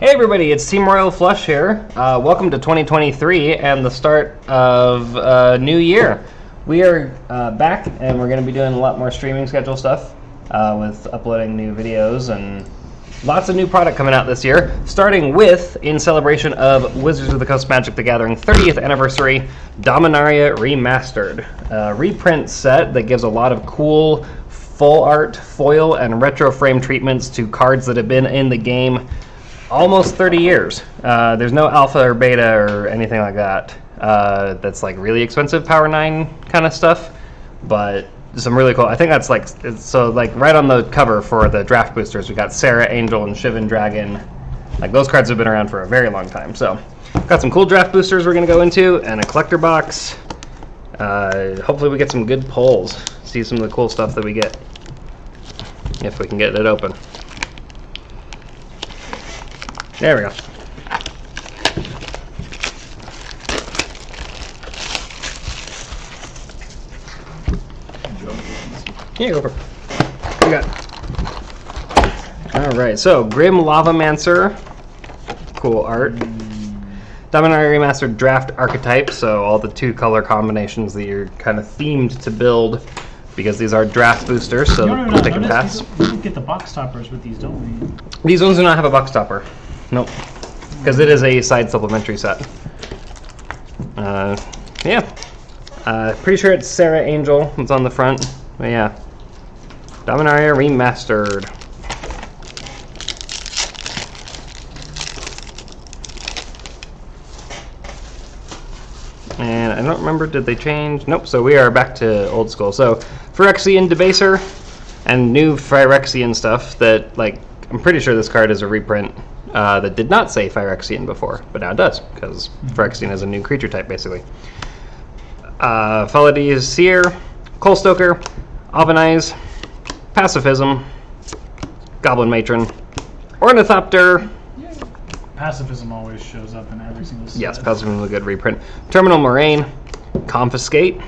Hey everybody, it's Team Royal Flush here. Welcome to 2023 and the start of a new year. We are back and we're going to be doing a lot more streaming schedule stuff with uploading new videos and lots of new product coming out this year, starting with, in celebration of Wizards of the Coast Magic the Gathering 30th anniversary, Dominaria Remastered. A reprint set that gives a lot of cool full art, foil, and retro frame treatments to cards that have been in the game almost 30 years. There's no alpha or beta or anything like that. That's like really expensive Power 9 kind of stuff, but some really cool. I think that's like, so like right on the cover for the draft boosters, we got Sarah, Angel, and Shivan Dragon. Like those cards have been around for a very long time. So got some cool draft boosters we're gonna go into and a collector box. Hopefully we get some good pulls. See some of the cool stuff that we get if we can get it open. There we go. Yeah, go for it. We got. All right, so Grim Lavamancer, cool art. Dominaria Remastered Draft Archetype, so all the two color combinations that you're kind of themed to build, because these are draft boosters, so they can pass. We get the box toppers with these, don't we? These ones do not have a box topper. Nope. Because it is a side supplementary set. Yeah. Pretty sure it's Sarah Angel that's on the front. But yeah. Dominaria Remastered. And I don't remember, did they change? Nope, so we are back to old school. So, Phyrexian Debaser and new Phyrexian stuff that, like, I'm pretty sure this card is a reprint that did not say Phyrexian before, but now it does, because Phyrexian is a new creature type, basically. Felid's Seer, Coalstoker, Alvinize, Pacifism, Goblin Matron, Ornithopter. Pacifism always shows up in every single set. Yes, Pacifism is a good reprint. Terminal Moraine, Confiscate.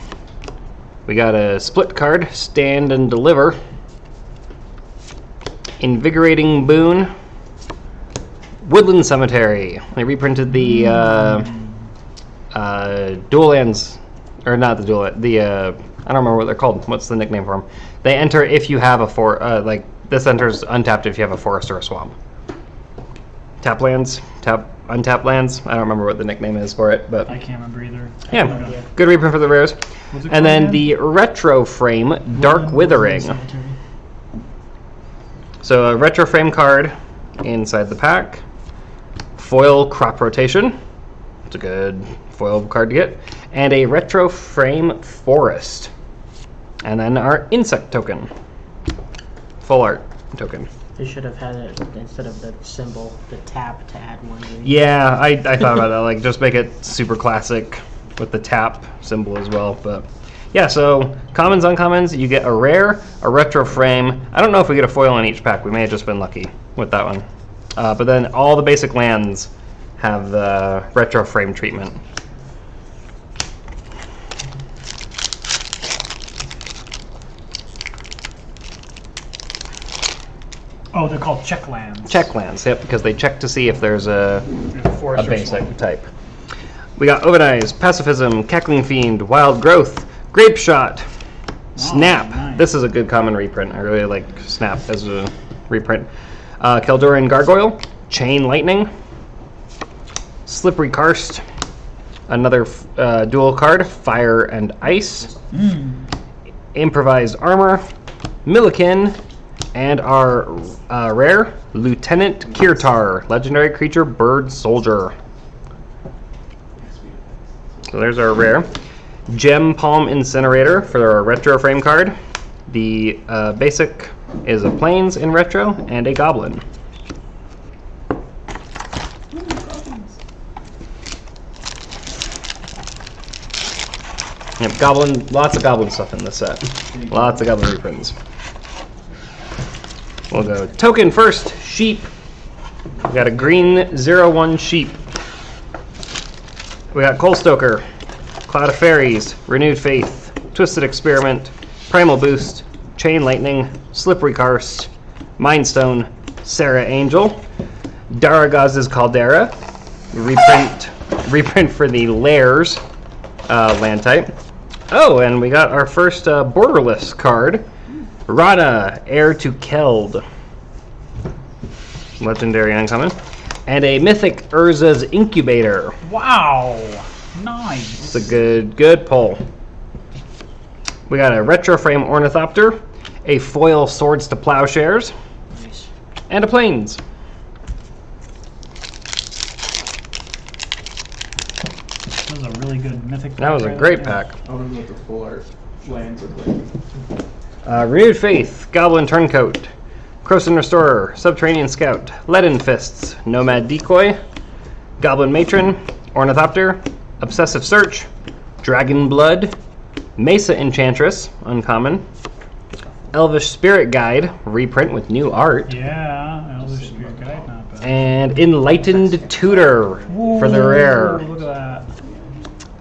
We got a split card, Stand and Deliver. Invigorating Boon. Woodland Cemetery. They reprinted the dual lands, or not the dual, I don't remember what they're called. What's the nickname for them? They enter if you have a like this enters untapped if you have a forest or a swamp. Tap lands, untapped lands. I don't remember what the nickname is for it, but I can't remember either. Yeah, good reprint for the rares. And then the retro frame, Dark Withering. So a retro frame card inside the pack. Foil Crop Rotation. It's a good foil card to get. And a retro frame Forest. And then our insect token. Full art token. They should have had it instead of the symbol, the tap to add one. Yeah, I thought about that. Like, just make it super classic with the tap symbol as well. But yeah, so commons, uncommons, you get a rare, a retro frame. I don't know if we get a foil in each pack. We may have just been lucky with that one. But then all the basic lands have the retro frame treatment. Oh, they're called check lands. Check lands, yep, because they check to see if there's a basic swamp type. We got Ovenize, Pacifism, Cackling Fiend, Wild Growth, Grape Shot, Snap. Nice. This is a good common reprint. I really like Snap as a reprint. Keldorian Gargoyle, Chain Lightning, Slippery Karst, another dual card, Fire and Ice, Improvised Armor, Millikin, and our rare, Lieutenant Kirtar, legendary creature, Bird Soldier. So there's our rare. Gem Palm Incinerator for our retro frame card. The basic is a Plains in retro and a Goblin. Yep, Goblin, lots of Goblin stuff in this set. Lots of Goblin reprints. We'll go token first, Sheep. We got a green 0/1 Sheep. We got Coalstoker, Cloud of Fairies, Renewed Faith, Twisted Experiment, Primal Boost, Chain Lightning, Slippery Karst, Mind Stone, Sarah Angel. Daragaz's Caldera, reprint for the Lairs land type. Oh, and we got our first borderless card, Rada, Heir to Keld, legendary uncommon, and a mythic Urza's Incubator. Wow, nice. It's a good pull. We got a retro frame Ornithopter, a foil Swords to Plowshares, Nice. and a Plains. That was a really good mythic. That was a pack great right pack. I don't know what the full art lands look like. Renewed Faith, Goblin Turncoat, Croson Restorer, Subterranean Scout, Leaden Fists, Nomad Decoy, Goblin Matron, Ornithopter, Obsessive Search, Dragon Blood, Mesa Enchantress, uncommon, Elvish Spirit Guide, reprint with new art, Yeah, Elvish Spirit Guide, not bad. and Enlightened Tutor for the rare. Look at that.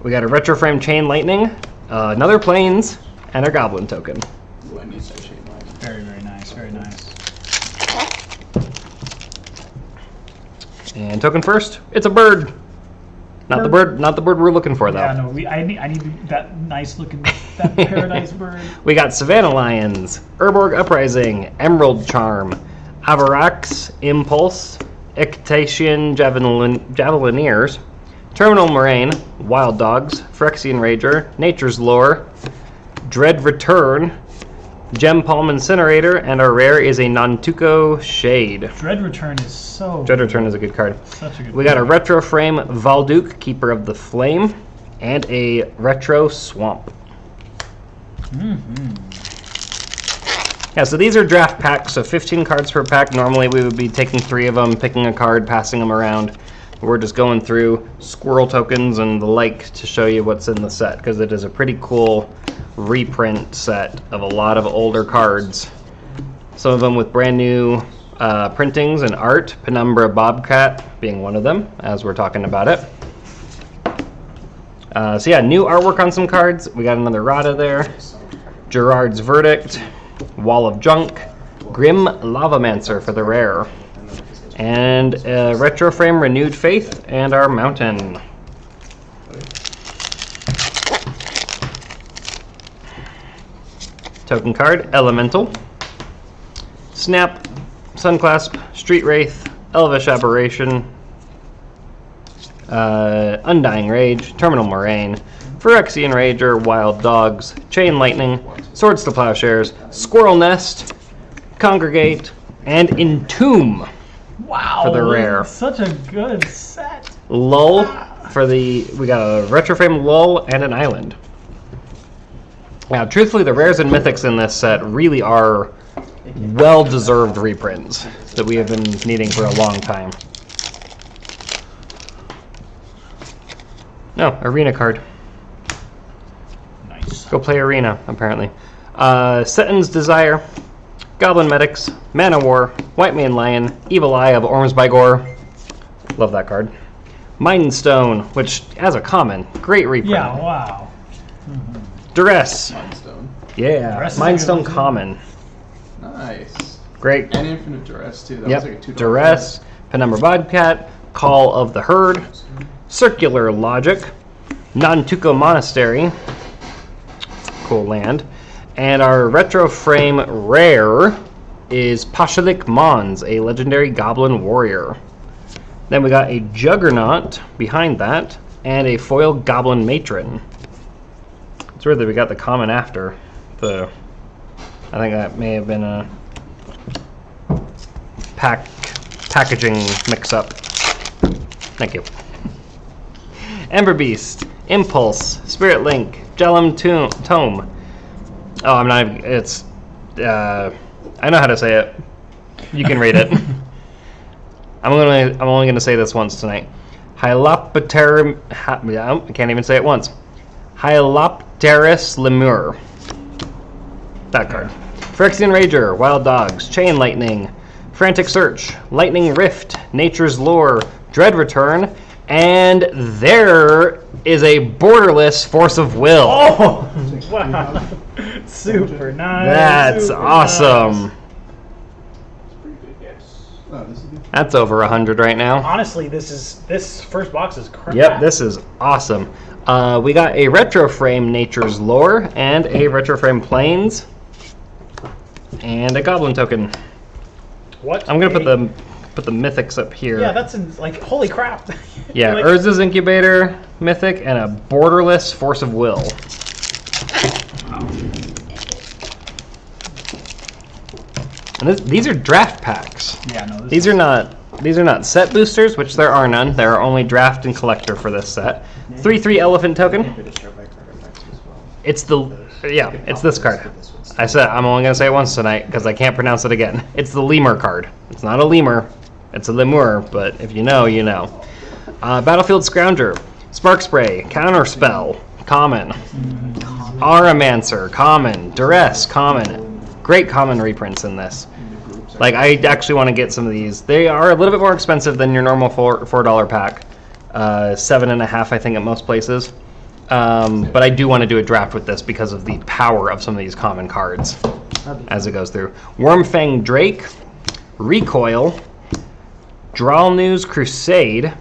We got a retro frame Chain Lightning, another Plains, and our Goblin token. Ooh, I need that chain line. Very, very nice, very nice. And token first, it's a bird. Not the bird we're looking for though. Yeah, no, I need that nice looking, that paradise bird. We got Savannah Lions, Urborg Uprising, Emerald Charm, Avarax, Impulse, Ectatian Javelineers, Terminal Moraine, Wild Dogs, Phyrexian Rager, Nature's Lore, Dread Return, Gem Palm Incinerator, and our rare is a Nantuko Shade. Dread Return is so Dread Return is a good card. such a good We got a card. retro frame Valduk, Keeper of the Flame, and a retro Swamp. Yeah, so these are draft packs, so 15 cards per pack. Normally we would be taking 3 of them, picking a card, passing them around. We're just going through squirrel tokens and the like to show you what's in the set, because it is a pretty cool reprint set of a lot of older cards. Some of them with brand new printings and art, Penumbra Bobcat being one of them, as we're talking about it. So yeah, new artwork on some cards. We got another Rada there, Gerard's Verdict, Wall of Junk, Grim Lavamancer for the rare, and retro frame Renewed Faith, and our Mountain. Token card, Elemental, Snap, Sunclasp, Street Wraith, Elvish Aberration, Undying Rage, Terminal Moraine, Phyrexian Rager, Wild Dogs, Chain Lightning, Swords to Plowshares, Squirrel Nest, Congregate, and Entomb. Wow, for the rare. Such a good set. Lull for the, we got a retro frame Lull and an Island. Now, truthfully, the rares and mythics in this set really are well-deserved reprints that we have been needing for a long time. No, Arena card. Nice. Go play Arena, apparently. Seton's Desire, Goblin Medics, Mana War, White Mane Lion, Evil Eye of Ormsbygor. Love that card. Mind Stone, which, as a common, great reprint. Yeah, wow. Duress. Mindstone. Yeah, Duress is Mind a Stone good one, too. common. Nice. Great. And Infinite Duress too. That Yep. was like a $2. Duress, Penumbra Bobcat, Call of the Herd, Circular Logic, Nantuko Monastery, cool land, and our retro frame rare is Pashalik Mons, a legendary goblin warrior. Then we got a Juggernaut behind that, and a foil Goblin Matron. It's weird that we got the common after the. I think that may have been a packaging mix-up. Thank you. Ember Beast, Impulse, Spirit Link, Jellum Tome. Oh, I'm not. It's. I know how to say it. You can read it. I'm only gonna say this once tonight. Hyalopteris. I can't even say it once. Hyalopteris Lemur. That card. Phyrexian Rager, Wild Dogs, Chain Lightning, Frantic Search, Lightning Rift, Nature's Lore, Dread Return, and there is a borderless Force of Will. Oh, wow. Super nice. That's super awesome. Pretty good guess. Oh, this is good. That's over 100 right now. Honestly, this first box is crap. Yep, this is awesome. We got a retro frame Nature's Lore and a retro frame Plains and a Goblin token. What? I'm gonna put the mythics up here. Yeah, that's like holy crap. Yeah, Like- Urza's Incubator mythic and a Borderless Force of Will. And these are draft packs. Yeah, no. These are not set boosters, which there are none. There are only draft and collector for this set. 3/3 elephant token. It's it's this card. I said I'm only gonna say it once tonight because I can't pronounce it again. It's the lemur card. It's not a lemur, it's a lemur. But if you know, you know. Battlefield Scrounger, Spark Spray, Counterspell, common. Auramancer, common. Duress, common. Great common reprints in this. Like, I actually want to get some of these. They are a little bit more expensive than your normal $4 pack. $7.50, I think, at most places. But I do want to do a draft with this because of the power of some of these common cards as it goes through. Wormfang Drake, Recoil, Dralnew's Crusade,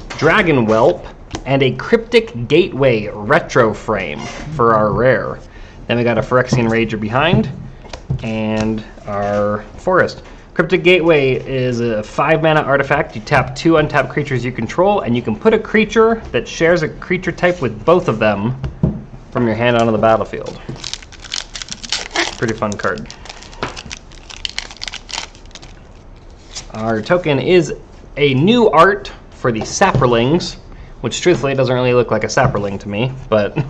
Dragon Whelp, and a Cryptic Gateway Retro Frame for our rare. Then we got a Phyrexian Rager behind, and our Forest. Cryptic Gateway is a 5-mana artifact. You tap 2 untapped creatures you control, and you can put a creature that shares a creature type with both of them from your hand onto the battlefield. Pretty fun card. Our token is a new art for the Saprolings, which truthfully doesn't really look like a Saproling to me, but It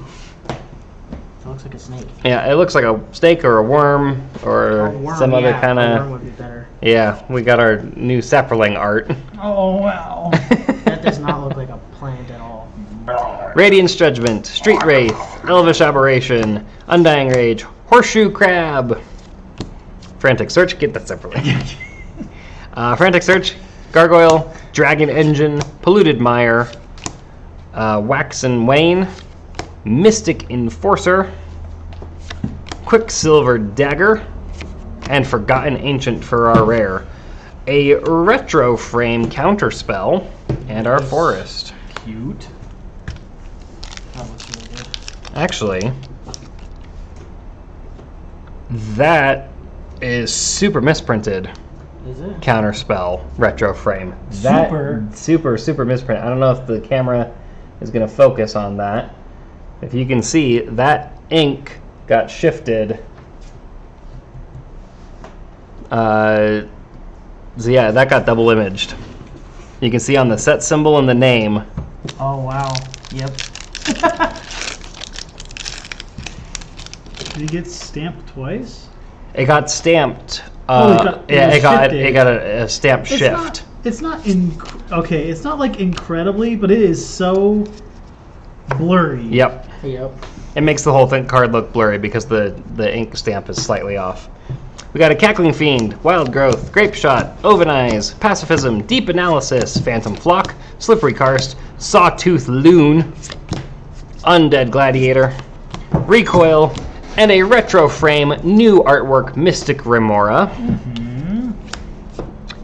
looks like a snake. yeah, it looks like a snake or a worm or A worm, some other yeah, kind a worm of. would be better. Yeah, we got our new Saproling art. Oh wow. That does not look like a plant at all. Radiance Judgment, Street Wraith, Elvish Aberration, Undying Rage, Horseshoe Crab, Frantic Search, get that separately. Frantic Search, Gargoyle, Dragon Engine, Polluted Mire, Waxen Wane, Mystic Enforcer, Quicksilver Dagger, and Forgotten Ancient for our rare. A Retro Frame Counterspell, and our Forest. Cute. That looks really good. Actually, that is super misprinted. Is it? Counterspell Retro Frame. Super misprint. I don't know if the camera is going to focus on that. If you can see, that ink got shifted. So yeah, that got double imaged. You can see on the set symbol and the name. Oh wow. Yep. Did it get stamped twice? It got stamped. it It got a stamp shift. It's not okay. It's not like incredibly, but it is so blurry. Yep. Yep. It makes the whole card look blurry because the ink stamp is slightly off. We got a Cackling Fiend, Wild Growth, Grape Shot, Oven Eyes, Pacifism, Deep Analysis, Phantom Flock, Slippery Karst, Sawtooth Loon, Undead Gladiator, Recoil, and a Retro Frame new artwork Mystic Remora.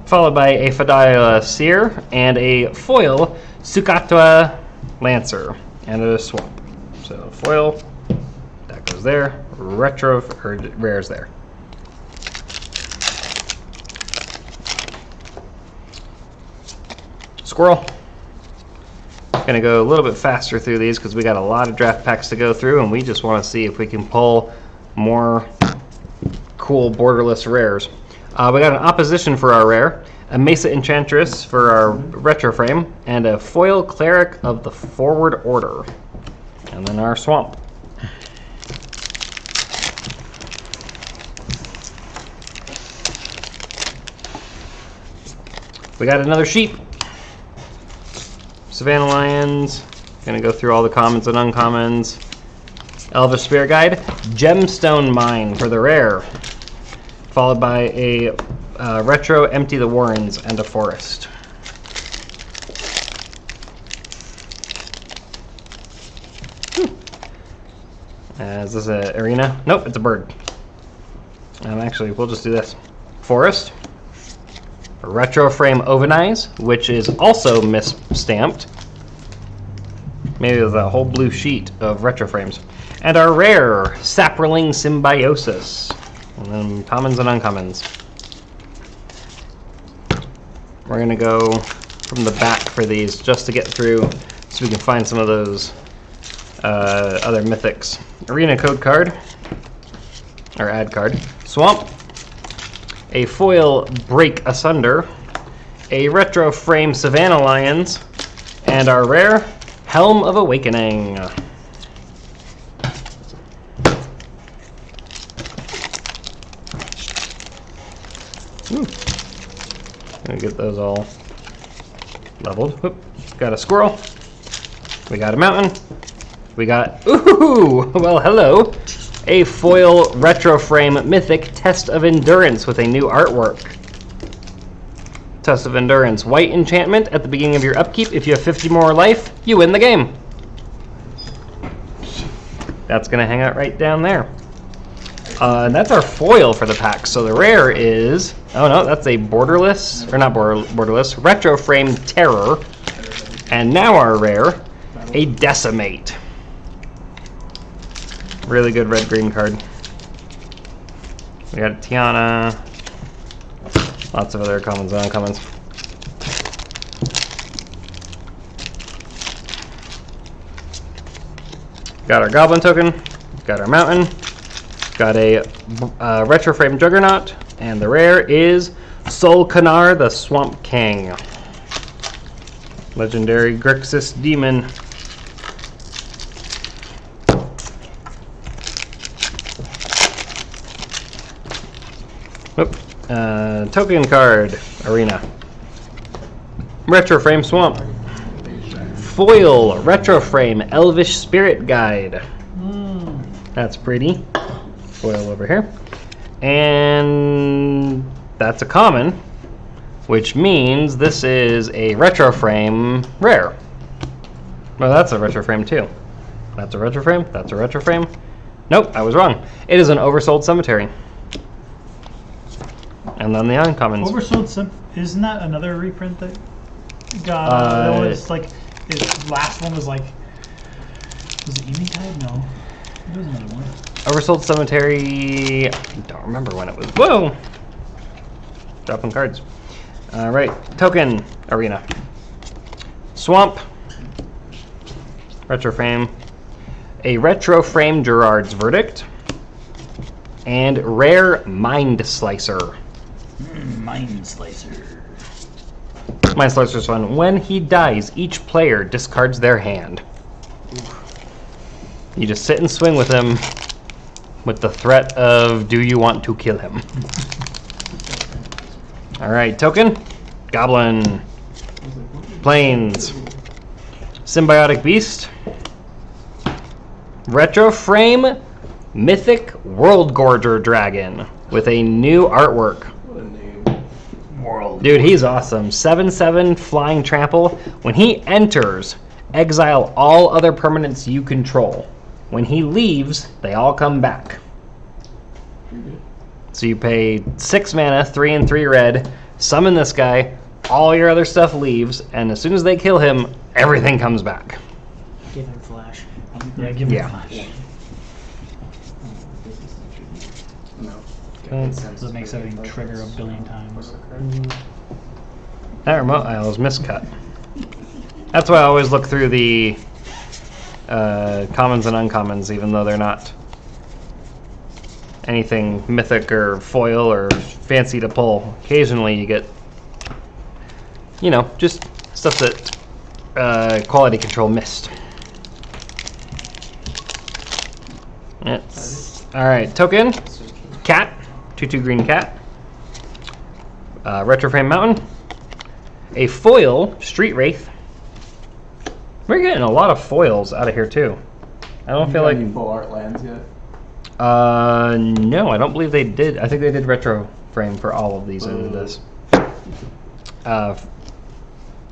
Followed by a Fadila Seer and a foil Sukatwa Lancer and a Swamp. So foil, that goes there. Retro, or rare's there. Squirrel. Gonna go a little bit faster through these because we got a lot of draft packs to go through, and we just want to see if we can pull more cool borderless rares. We got an opposition for our rare, a Mesa Enchantress for our retro frame, and a foil Cleric of the Forward Order, and then our Swamp. We got another sheep. Savannah Lions. Gonna go through all the commons and uncommons. Elvish Spirit Guide. Gemstone Mine for the rare. Followed by a retro Empty the Warrens and a Forest. Is this an arena? Nope, it's a bird. Actually, we'll just do this. Forest. Retro Frame Ovenize, which is also misstamped. Maybe there's a whole blue sheet of retro frames. And our rare Saproling Symbiosis. And then commons and uncommons. We're going to go from the back for these just to get through so we can find some of those other mythics. Arena code card, or ad card. Swamp. A foil Break Asunder. A retro frame Savannah Lions. And our rare Helm of Awakening. Gonna get those all leveled. Whoop. Got a squirrel. We got a mountain. We got, ooh, well, hello. A foil retro frame mythic Test of Endurance with a new artwork. Test of Endurance. White enchantment at the beginning of your upkeep. If you have 50 more life, you win the game. That's going to hang out right down there. And that's our foil for the pack. So the rare is, oh no, that's a borderless, or not borderless, retro frame Terror. And now our rare, a Decimate. Really good red-green card. We got Tiana. Lots of other commons and uncommons. Got our Goblin token. Got our Mountain. Got a retro frame Juggernaut. And the rare is Solkanar the Swamp King. Legendary Grixis Demon. Oop. Token card, Arena. Retro frame Swamp. Foil, retro frame Elvish Spirit Guide. That's pretty. Foil over here. And that's a common, which means this is a retro frame rare. Well, that's a retro frame too. That's a retro frame. That's a retro frame. Nope, I was wrong. It is an Oversold Cemetery. And then the uncommons. Oversold isn't that another reprint that got that was like its last one was like, was it Evening Tide? No. It was another one. Oversold Cemetery, I don't remember when it was. Whoa! Dropping cards. Alright, token Arena. Swamp. Retro frame. A retro frame Gerard's Verdict. And rare Mind Slicer. Mind Slicer. Mind Slicer's fun. When he dies, each player discards their hand. You just sit and swing with him with the threat of, do you want to kill him? Alright, token. Goblin. Plains. Symbiotic Beast. Retro frame Mythic World Gorger Dragon with a new artwork. What a name. Dude, he's awesome. 7/7 flying trample. When he enters, exile all other permanents you control. When he leaves, they all come back. So you pay 6 mana, 3 and 3 red, summon this guy, all your other stuff leaves, and as soon as they kill him, everything comes back. Give him flash. Yeah, give me Yeah. Flash. No. So it makes everything trigger a billion times. That remote aisle is miscut. That's why I always look through the commons and uncommons, even though they're not anything mythic or foil or fancy to pull. Occasionally you get, you know, just stuff that quality control missed. It's, all right, token, cat, 2/2 green cat, retro frame mountain, a foil Street Wraith. We're getting a lot of foils out of here too. I don't feel like any full art lands yet. no, I don't believe they did. I think they did retro frame for all of these into this.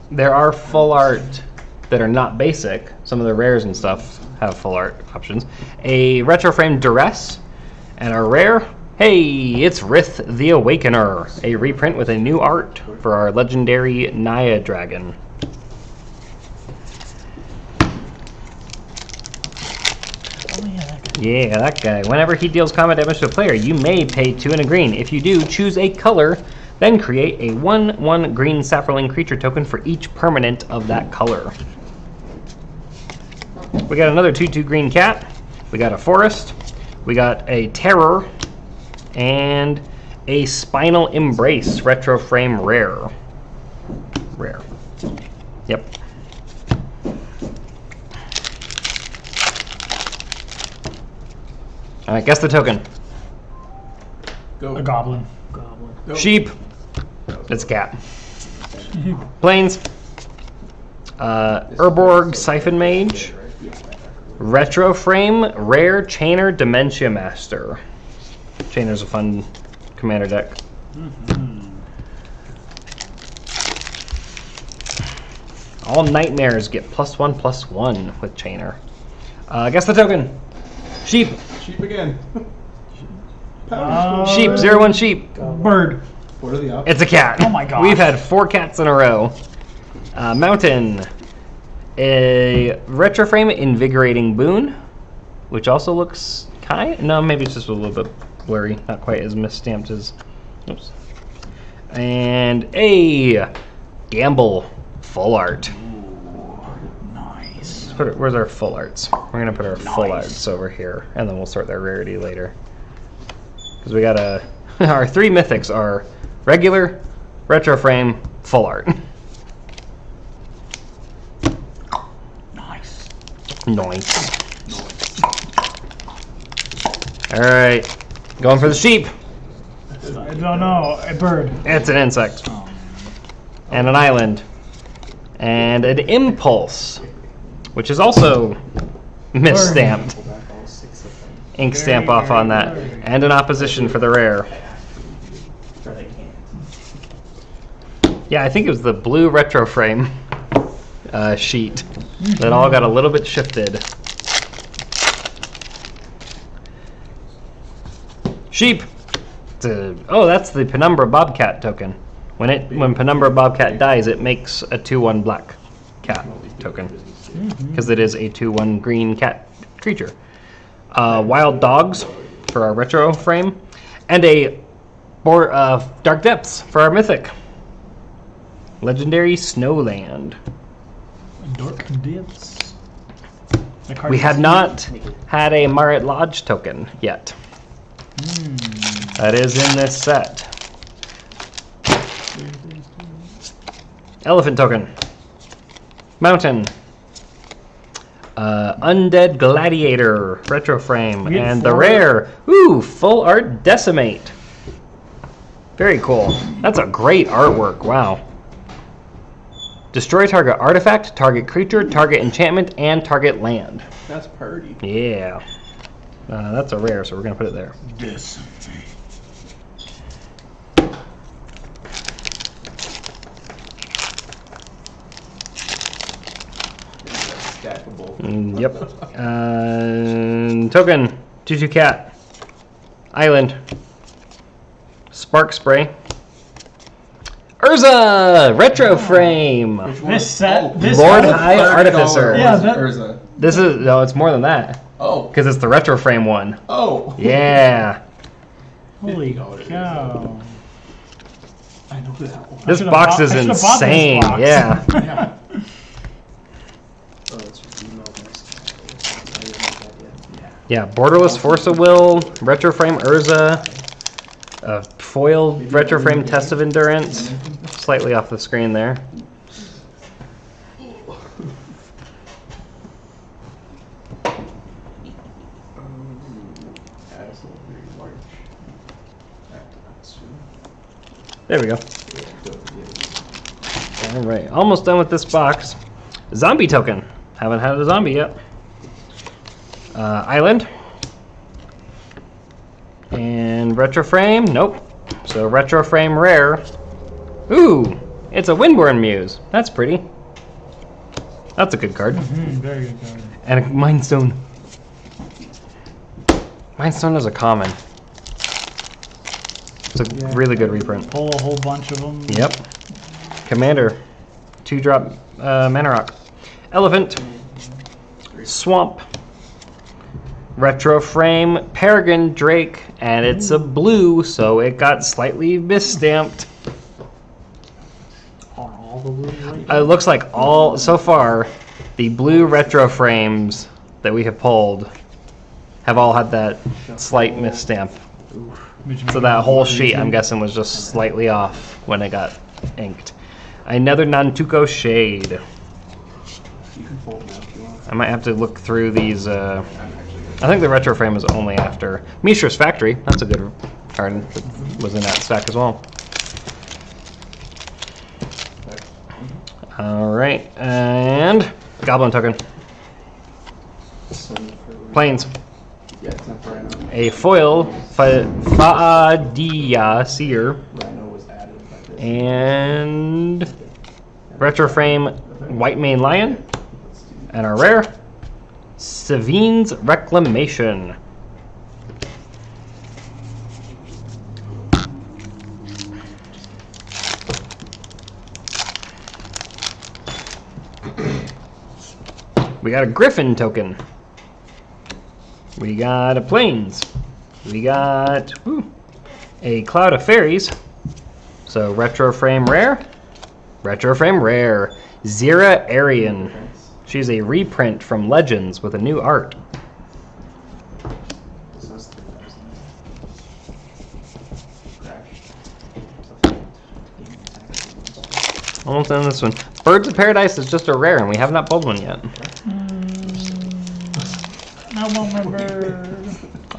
There are full art that are not basic. Some of the rares and stuff have full art options. A retro frame Duress, and a rare Hey, it's Rith the Awakener, a reprint with a new art for our legendary Naya dragon. Oh yeah, that guy. Yeah, that guy. Whenever he deals combat damage to a player, you may pay 2 and a green. If you do, choose a color, then create a 1/1 green sapperling creature token for each permanent of that color. We got another 2/2 green cat. We got a forest. We got a terror. And a Spinal Embrace retro frame rare. Rare. Yep. Alright, guess the token. Go. A goblin. Goblin. Go. Sheep. It's cat. Plains. Urborg Siphon Mage. Retro frame rare Chainer Dementia Master. Chainer's a fun commander deck. All nightmares get +1/+1 with Chainer. Guess the token. Sheep. Sheep again. Sheep. 0/1 sheep. Bird. What are the options? It's a cat. Oh my gosh. We've had 4 cats in a row. Mountain. A retro frame invigorating boon, which also looks no, maybe it's just a little bit blurry, not quite as misstamped as. Oops. And a gamble full art. Nice. Where's our full arts? We're gonna put our full arts over here, and then we'll sort their rarity later. Because we got our 3 mythics are regular, retro frame, full art. Nice. Nice. All right, going for the sheep. I don't know. A bird. It's an insect. Oh. And an island. And an impulse, which is also misstamped. Ink stamp off on that. And an opposition for the rare. Yeah, I think it was the blue retro frame sheet that all got a little bit shifted. Sheep. Oh, that's the Penumbra Bobcat token. When Penumbra Bobcat dies, it makes a 2/1 black cat token because it is a 2/1 green cat creature. Wild Dogs for our retro frame, and a Dark Depths for our mythic. Legendary Snowland. Dark Depths. We had not had a Marit Lodge token yet. That is in this set. Elephant token. Mountain. Undead Gladiator retro frame. We get And the 4. rare. Ooh, full art Decimate. Very cool. That's a great artwork. Wow. Destroy target artifact, target creature, target enchantment, and target land. That's party. Yeah. That's a rare, so we're going to put it there. This. Stackable. Yep. Token. 2/2 cat. Island. Spark spray. Urza! Retro frame. Which one? This set. This Lord set- High Artificer. Yeah, that- Urza. This is, no, it's more than that. Oh. Because it's the retro frame one. Oh. Yeah. Holy know what it is. cow. I know that one. This should've box bought- is I should've bought this insane. box. Yeah. Yeah. Oh, it's just email this. I didn't make that yet. Yeah. Borderless Force of Will. Retro frame Urza. Foil retro frame Test of Endurance. Slightly off the screen there. There we go. All right, almost done with this box. Zombie token. Haven't had a zombie yet. Island. And retro frame. Nope. So retro frame rare. Ooh, it's a Windborn Muse. That's pretty. That's a good card. Very good card. And a Mind Stone. Mind Stone is a common. It's a really good reprint. Pull a whole bunch of them. Yep. Commander, 2-drop mana rock. Elephant, Swamp, Retro Frame, Peregrine Drake, and it's a blue, so it got slightly misstamped. Are all the blue right? It looks like all, so far, the blue retro frames that we have pulled have all had that slight misstamp. So that whole sheet, I'm guessing, was just slightly off when it got inked. Another Nantuko Shade. You can fold now if you want. I might have to look through these. I think the retro frame is only after Mishra's Factory. That's a good card that was in that stack as well. All right, and Goblin Token. Planes. Yeah, it's not for Rhino. A foil Fa'adia Seer. Rhino was added by this. And retro frame White Mane Lion. And our rare Savine's Reclamation. We got a Griffin token. We got a Plains. We got a Cloud of Fairies. So retro frame rare. Retro frame rare. Zira Arian. She's a reprint from Legends with a new art. Almost done this one. Birds of Paradise is just a rare, and we have not pulled one yet. I want my bird.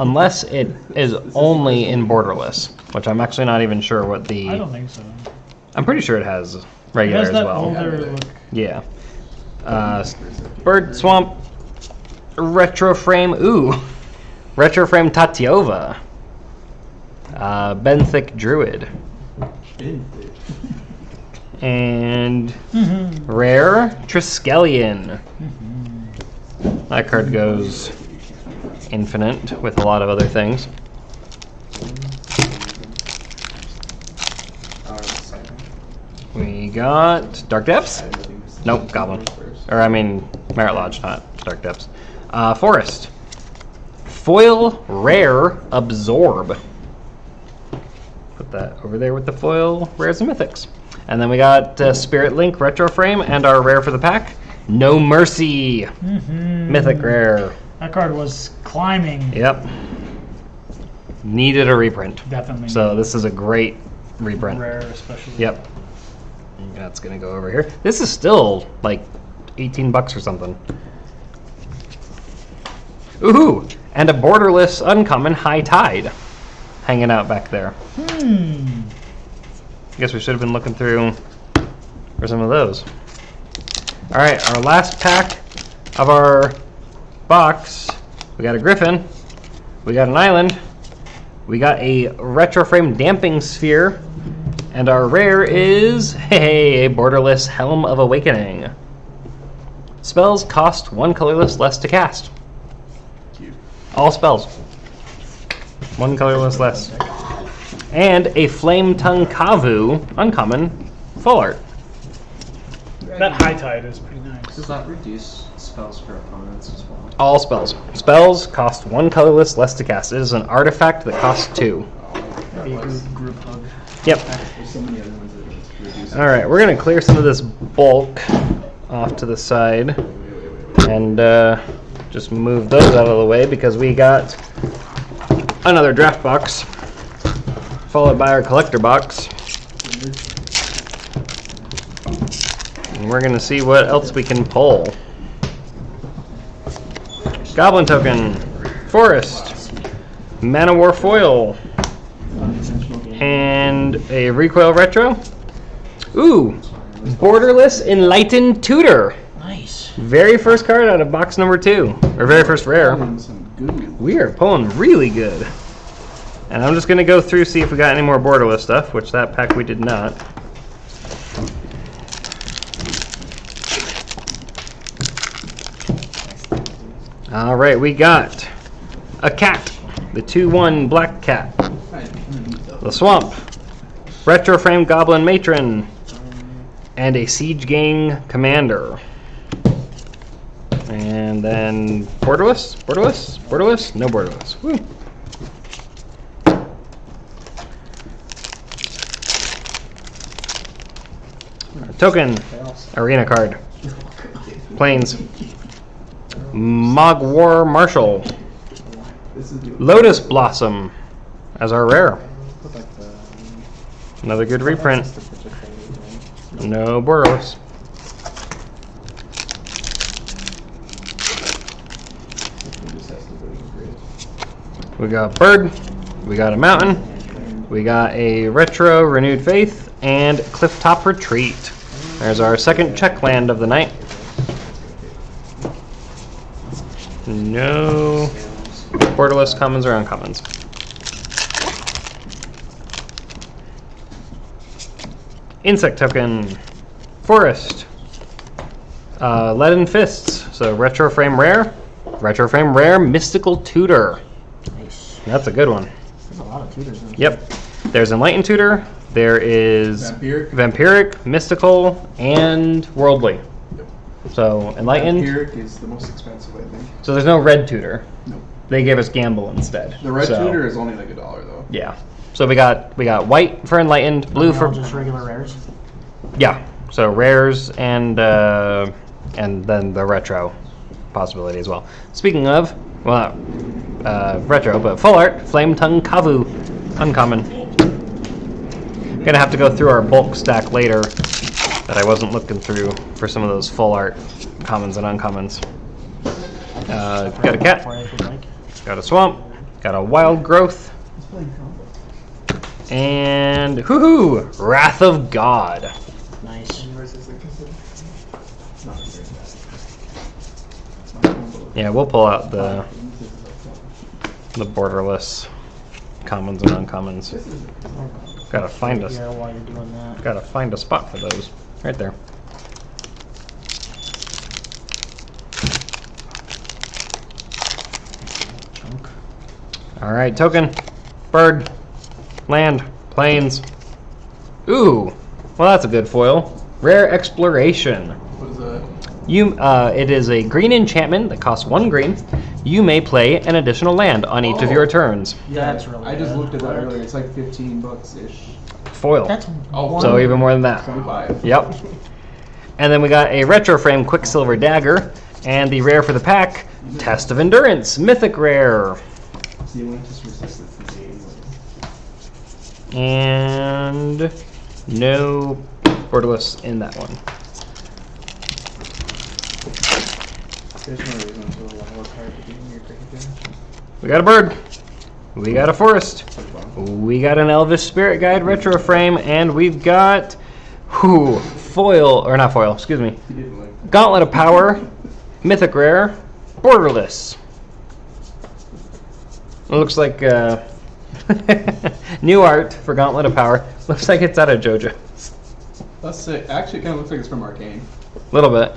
Unless it is only in Borderless, which I'm actually not even sure what the... I don't think so. I'm pretty sure it has It regular has as that well. older look. Yeah. Bird Swamp, Retro Frame, Retro Frame Tatiova, Benthic Druid, and Rare Triskelion. That card goes infinite with a lot of other things. We got Dark Depths. Nope, Goblin. Or, I mean, Merit Lodge, not Dark Depths. Forest. Foil Rare Absorb. Put that over there with the foil Rares and Mythics. And then we got Spirit Link Retro Frame and our rare for the pack, No Mercy. Mythic Rare. That card was climbing. Yep. Needed a reprint. Definitely. So this is a great reprint. Rare, especially. Yep. That's gonna go over here. This is still like $18 or something. Ooh, and a borderless uncommon High Tide hanging out back there. I guess we should have been looking through for some of those. All right, our last pack of our box. We got a Griffin. We got an Island. We got a Retro Frame Damping Sphere. And our rare is, a Borderless Helm of Awakening. Spells cost 1 colorless less to cast. All spells. 1 colorless less. And a Flame Tongue Kavu, uncommon, full art. That High Tide is pretty nice. Does that reduce spells for opponents as well? All spells. Spells cost 1 colorless less to cast. It is an artifact that costs 2. Group hug. Yep. There's so many other ones that reduce. All right, we're gonna clear some of this bulk off to the side and just move those out of the way because we got another draft box followed by our collector box. And we're gonna see what else we can pull. Goblin Token, Forest, Mana War Foil, and a Recoil Retro. Ooh, Borderless Enlightened Tutor. Nice. Very first card out of box number 2, or very first rare. We are pulling really good. And I'm just gonna go through, see if we got any more Borderless stuff, which that pack we did not. All right, we got a cat, the 2/1 black cat. the Swamp, Retro Frame Goblin Matron, and a Siege Gang Commander. And then borderless, borderless, borderless, no borderless. Woo. Token, arena card, planes, Mogwar Marshal, Lotus Blossom as our rare. Another good reprint. No borderless. We got Bird, we got a Mountain, we got a Retro Renewed Faith, and Clifftop Retreat. There's our second check land of the night. No borderless commons or uncommons. Insect token, Forest, Leaden Fists, so Retro Frame Rare, Mystical Tutor. Nice. That's a good one. There's a lot of tutors in this. Yep. There's Enlightened Tutor, there is Vampiric, Mystical, and Worldly. Yep. So Enlightened. Vampiric is the most expensive, I think. So there's no Red Tutor. Nope. They gave us Gamble instead. The red So, tutor is only like $1 though. Yeah. So we got white for Enlightened, blue They're for all just regular rares. yeah. So rares and then the retro possibility as well. Speaking of, well, not retro, but full art, Flame Tongue Kavu, uncommon. Gonna have to go through our bulk stack later that I wasn't looking through for some of those full art commons and uncommons. Got a cat, For it if you'd like. got a swamp, got a wild growth, and hoo-hoo, Wrath of God. Nice. Yeah, we'll pull out the borderless commons and uncommons. Gotta find us. Yeah, while you're doing that. Gotta find a spot for those. Right there. Chunk. Alright, token, bird, land, planes. Ooh, well that's a good foil. Rare Exploration. What is that? It is a green enchantment that costs 1 green. You may play an additional land on each of your turns. Yeah, That's really I just good. looked at that earlier. It's like $15-ish. Foil. That's one. So even more than that. 25. Yep. And then we got a Retro Frame Quicksilver Dagger, and the rare for the pack, Test of Endurance, Mythic Rare. See, you want to just resist it from the And no borderless in that one. There's no reason to allow a card to be in your graveyard. We got a bird. We got a forest. We got an Elvish Spirit Guide Retro Frame, and we've got foil, or not foil, excuse me. He didn't like Gauntlet of Power, Mythic Rare, Borderless. It looks like new art for Gauntlet of Power. Looks like it's out of JoJo. Let's say, actually, it kind of looks like it's from Arcane. A little bit.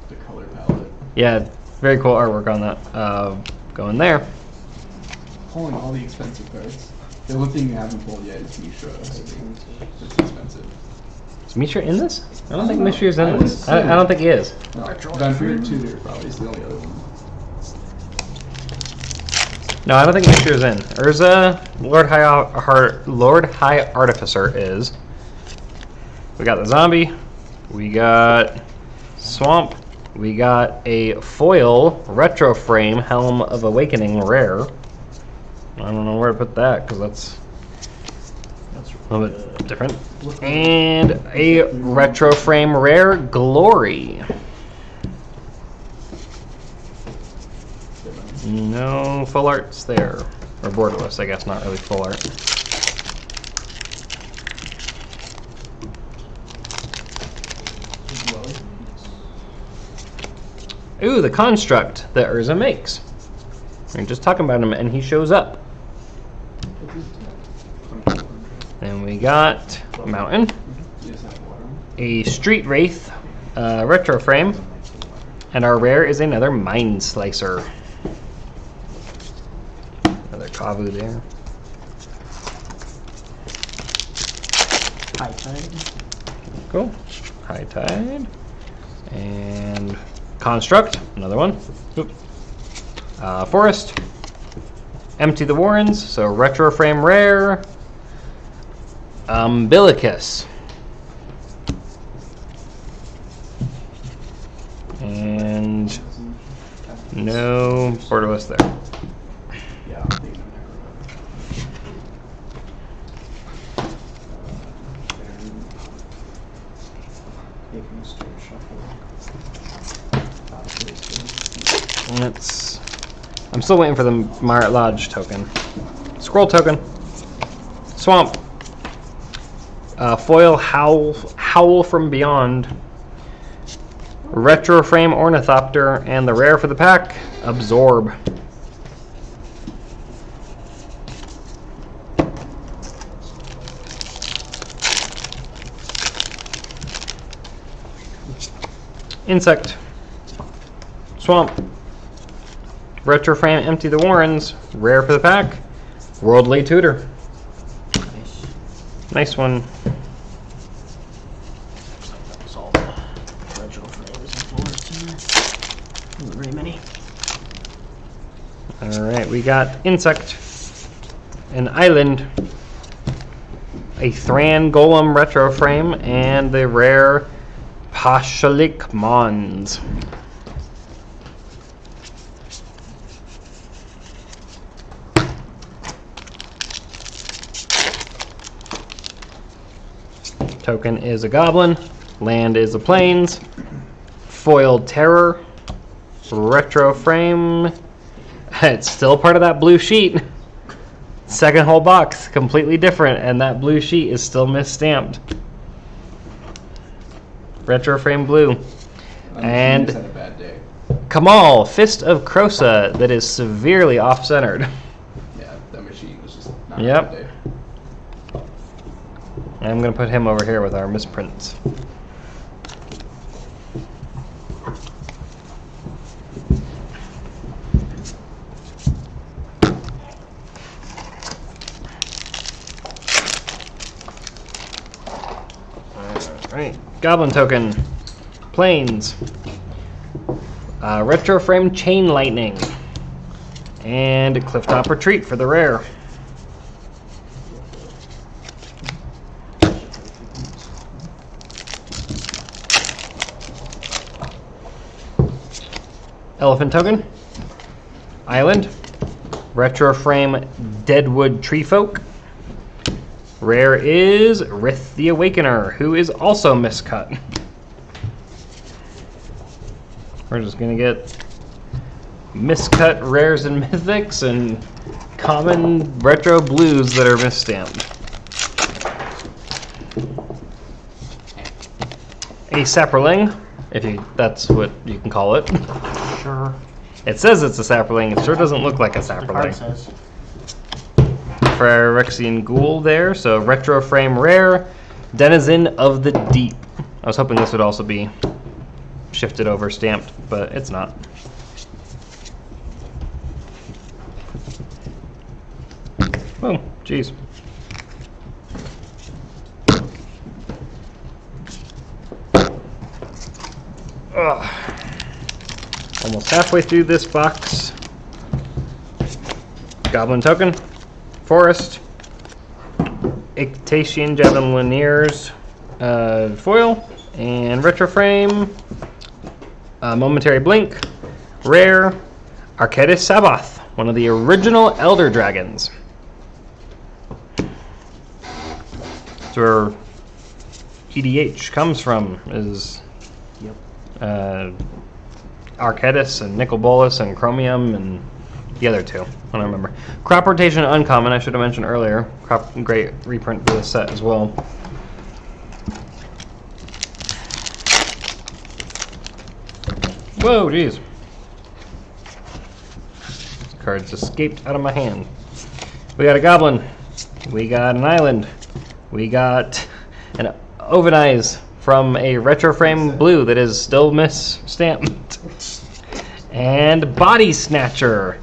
The color palette. Yeah, very cool artwork on that. Going there. Pulling all the expensive cards. The only thing you haven't pulled yet is Mishra. It's expensive. Is Mishra in this? I don't think Mishra's I in would this. I don't think he is. No, Vampire Tutor probably is the only other one. No, I don't think Mishra's in. Urza, Lord High Artificer is. We got the zombie. We got Swamp. We got a foil Retro Frame Helm of Awakening rare. I don't know where to put that because that's a little bit different. And a Retro Frame rare Glory. No full arts there. Or borderless, I guess, not really full art. Ooh, the construct that Urza makes. We are just talking about him and he shows up. Then we got Mountain, a Street Wraith Retro Frame, and our rare is another Mind Slicer. Another Kavu there. Tide. Cool. High Tide. And Construct, another one. Oop. Forest. Empty the Warrens, so Retro Frame Rare. Umbilicus. And no borderless there. Yeah, I'm thinking of Making start shuffle. I'm still waiting for the Marit Lodge token. Scroll token. Swamp. Foil Howl from Beyond. Retro Frame Ornithopter, and the rare for the pack, Absorb. Insect. Swamp. Retro Frame Empty the Warrens, rare for the pack, Worldly Tutor. Nice. Nice one. That's all the retro frames and floors in there. Not very many. Alright, we got Insect, an Island, a Thran Golem Retro Frame, and the rare Pashalik Mons. Token is a Goblin, land is a Plains, Foiled Terror, Retro Frame. It's still part of that blue sheet. Second whole box, completely different, and that blue sheet is still misstamped. Retro Frame Blue. And just had a bad day. Kamal, Fist of Krosa, that is severely off-centered. Yeah, that machine was just not Yep. a bad day. I'm going to put him over here with our misprints. Alright, Goblin token, Plains, Retro Frame Chain Lightning, and Clifftop Retreat for the rare. Elephant token, Island, Retro Frame Deadwood Treefolk. Rare is Rith the Awakener, who is also miscut. We're just gonna get miscut rares and mythics and common retro blues that are misstamped. A Sapperling, that's what you can call it. Sure. It says it's a Sapperling, it sure doesn't look like a The card Sapperling. says. Phyrexian Ghoul there, so Retro Frame Rare, Denizen of the Deep. I was hoping this would also be shifted over stamped, but it's not. Oh, jeez. Ugh. Almost halfway through this box. Goblin token, Forest, Ictatian Javelineers, foil, and Retro Frame, Momentary Blink, rare, Arcadis Sabath, one of the original Elder Dragons. That's where EDH comes from, is Yep. Arcadis and Nicol Bolas and Chromium and the other two. I don't remember. Crop Rotation Uncommon, I should have mentioned earlier. Great reprint for this set as well. Whoa, jeez. This card's escaped out of my hand. We got a Goblin. We got an Island. We got an Ovenize from a Retro Frame Blue that is still misstamped. And Body Snatcher.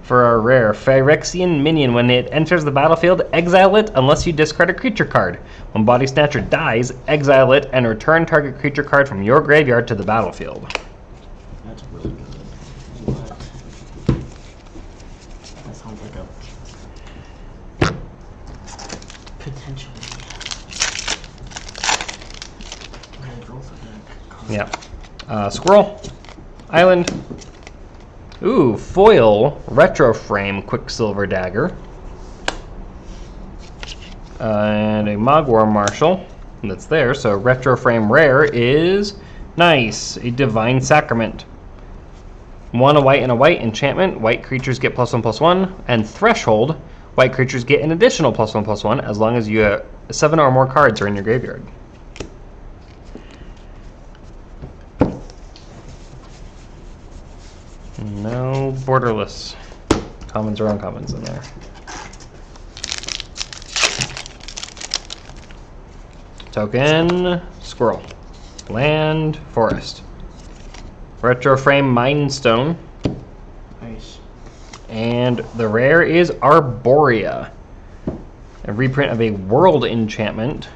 For our rare Phyrexian minion, when it enters the battlefield, exile it unless you discard a creature card. When Body Snatcher dies, exile it and return target creature card from your graveyard to the battlefield. That's really good. What? That sounds like a potentially red Rosa deck card. Yeah. Squirrel. Island. Ooh, foil retro frame Quicksilver Dagger. And a Mogwar Marshal that's there. So retro frame rare is nice. A Divine Sacrament. 1 a white and a white enchantment. White creatures get +1/+1. And Threshold. White creatures get an additional +1/+1 as long as you have 7 or more cards are in your graveyard. No borderless commons or uncommons in there. Token, squirrel. Land, forest. Retro frame Mindstone. Nice. And the rare is Arborea. A reprint of a world enchantment.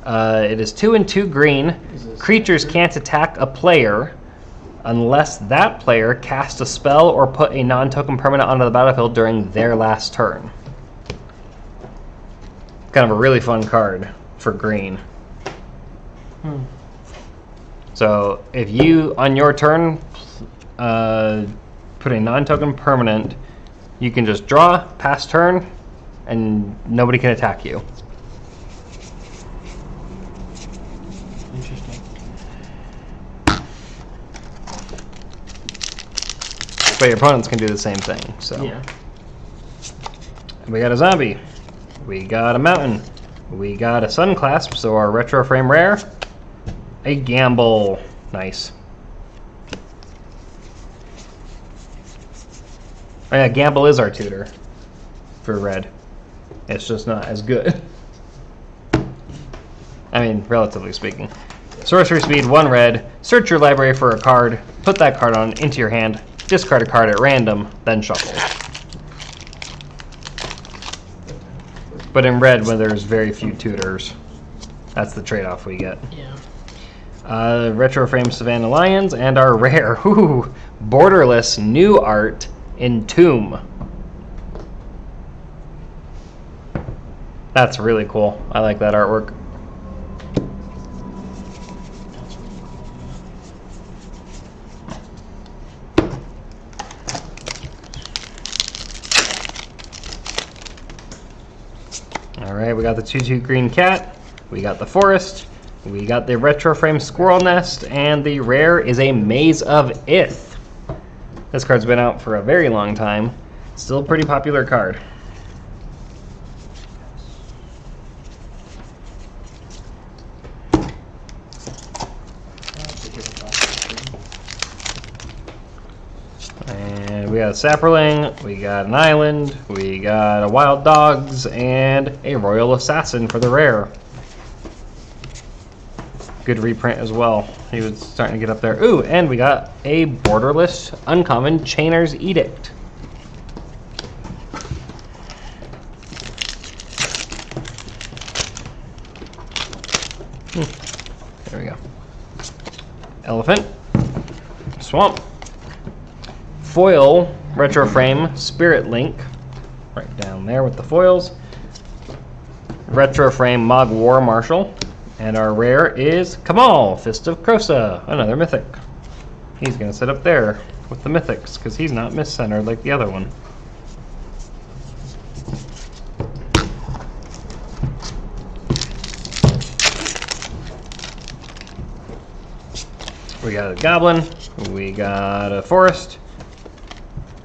It is 2 and 2 green. Creatures can't attack a player unless that player casts a spell or put a non-token permanent onto the battlefield during their last turn. Kind of a really fun card for green. So if you, on your turn, put a non-token permanent, you can just draw, pass turn, and nobody can attack you. Interesting. But your opponents can do the same thing. So Yeah. we got a zombie, we got a mountain, we got a sun clasp. So our retro frame rare, a gamble, nice. Oh yeah, gamble is our tutor for red. It's just not as good. I mean, relatively speaking. Sorcery speed, 1 red. Search your library for a card. Put that card into your hand. Discard a card at random, then shuffle. But in red, when there's very few tutors, that's the trade-off we get. Yeah. Retro frame Savannah Lions, and our rare, borderless new art Entomb. That's really cool. I like that artwork. That's really cool. All right, we got the 2/2 green cat. We got the forest. We got the retro frame squirrel nest, and the rare is a Maze of Ith. This card's been out for a very long time. Still a pretty popular card. And we got a sapperling, we got an island, we got a wild dogs, and a royal assassin for the rare. Good reprint as well. He was starting to get up there. Ooh, and we got a borderless uncommon Chainer's Edict. There we go. Elephant. Swamp. Foil retro frame Spirit Link. Right down there with the foils. Retro frame Mogwar Marshal. And our rare is Kamal, Fist of Krosa, another mythic. He's going to sit up there with the mythics, because he's not miscentered like the other one. We got a goblin, we got a forest,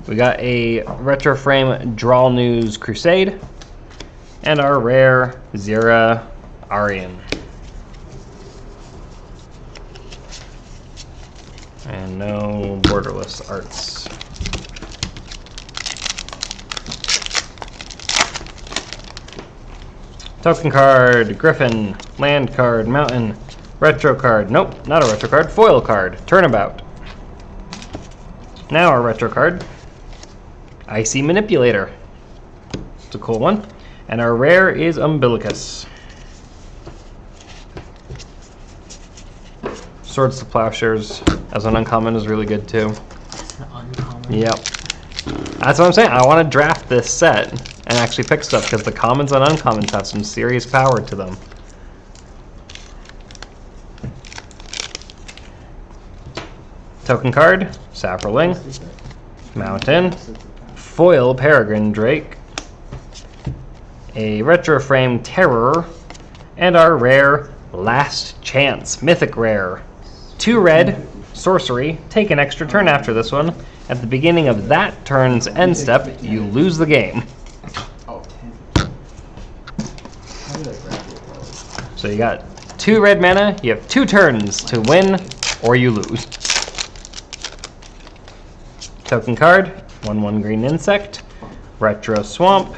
we got a retro frame Drawl News Crusade, and our rare Zira Aryan. And no borderless arts. Token card, Griffin, land card, mountain, retro card, nope, not a retro card, foil card, turnabout. Now our retro card, Icy Manipulator. It's a cool one. And our rare is Umbilicus. Swords to Plowshares as an uncommon is really good too. Uncommon. Yep. That's what I'm saying. I want to draft this set and actually pick stuff because the commons and uncommons have some serious power to them. Token card, Saproling, Mountain, Foil Peregrine Drake, a Retro Frame Terror, and our rare Last Chance Mythic Rare. 2 red, sorcery, take an extra turn after this one. At the beginning of that turn's end step, you lose the game. Oh, 10. How did I grab it? So you got 2 red mana, you have 2 turns to win or you lose. Token card, 1/1 green insect, Retro Swamp,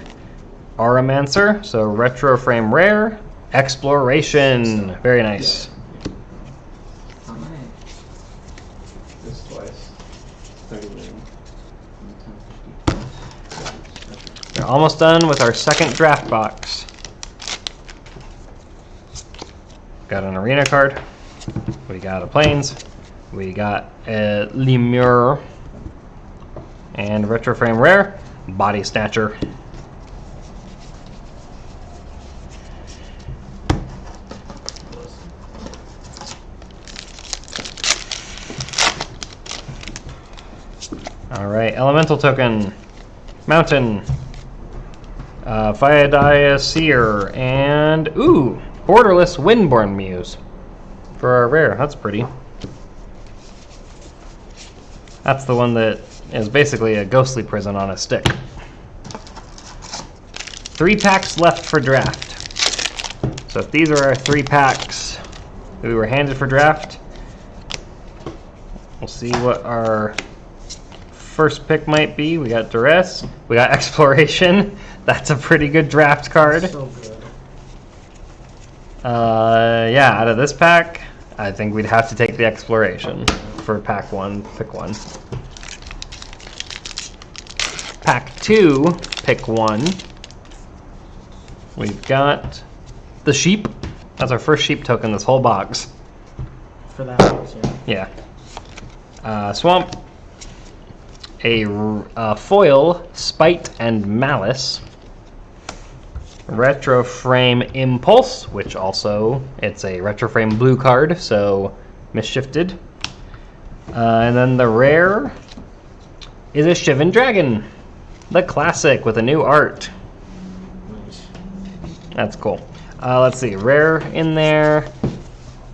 Auramancer, so Retro Frame Rare, Exploration, very nice. This twice. 30 million. We're almost done with our second draft box. Got an arena card, we got a plains, we got a Lemur, and Retro Frame Rare, Body Snatcher. Alright, Elemental Token, Mountain, Fiadia Seer, and, ooh, Borderless Windborn Muse for our rare. That's pretty. That's the one that is basically a ghostly prison on a stick. 3 packs left for draft. So if these are our 3 packs that we were handed for draft, we'll see what our first pick might be. We got Duress, we got Exploration. That's a pretty good draft card. So good. Yeah, out of this pack, I think we'd have to take the Exploration for pack 1, pick 1. Pack 2, pick 1. We've got the sheep. That's our first sheep token this whole box. For that box, yeah. Yeah. Swamp. A foil, Spite and Malice. Retro Frame Impulse, which also, it's a Retro Frame blue card, so misshifted. And then the rare is a Shivan Dragon. The classic with a new art. Nice. That's cool. Let's see, rare in there.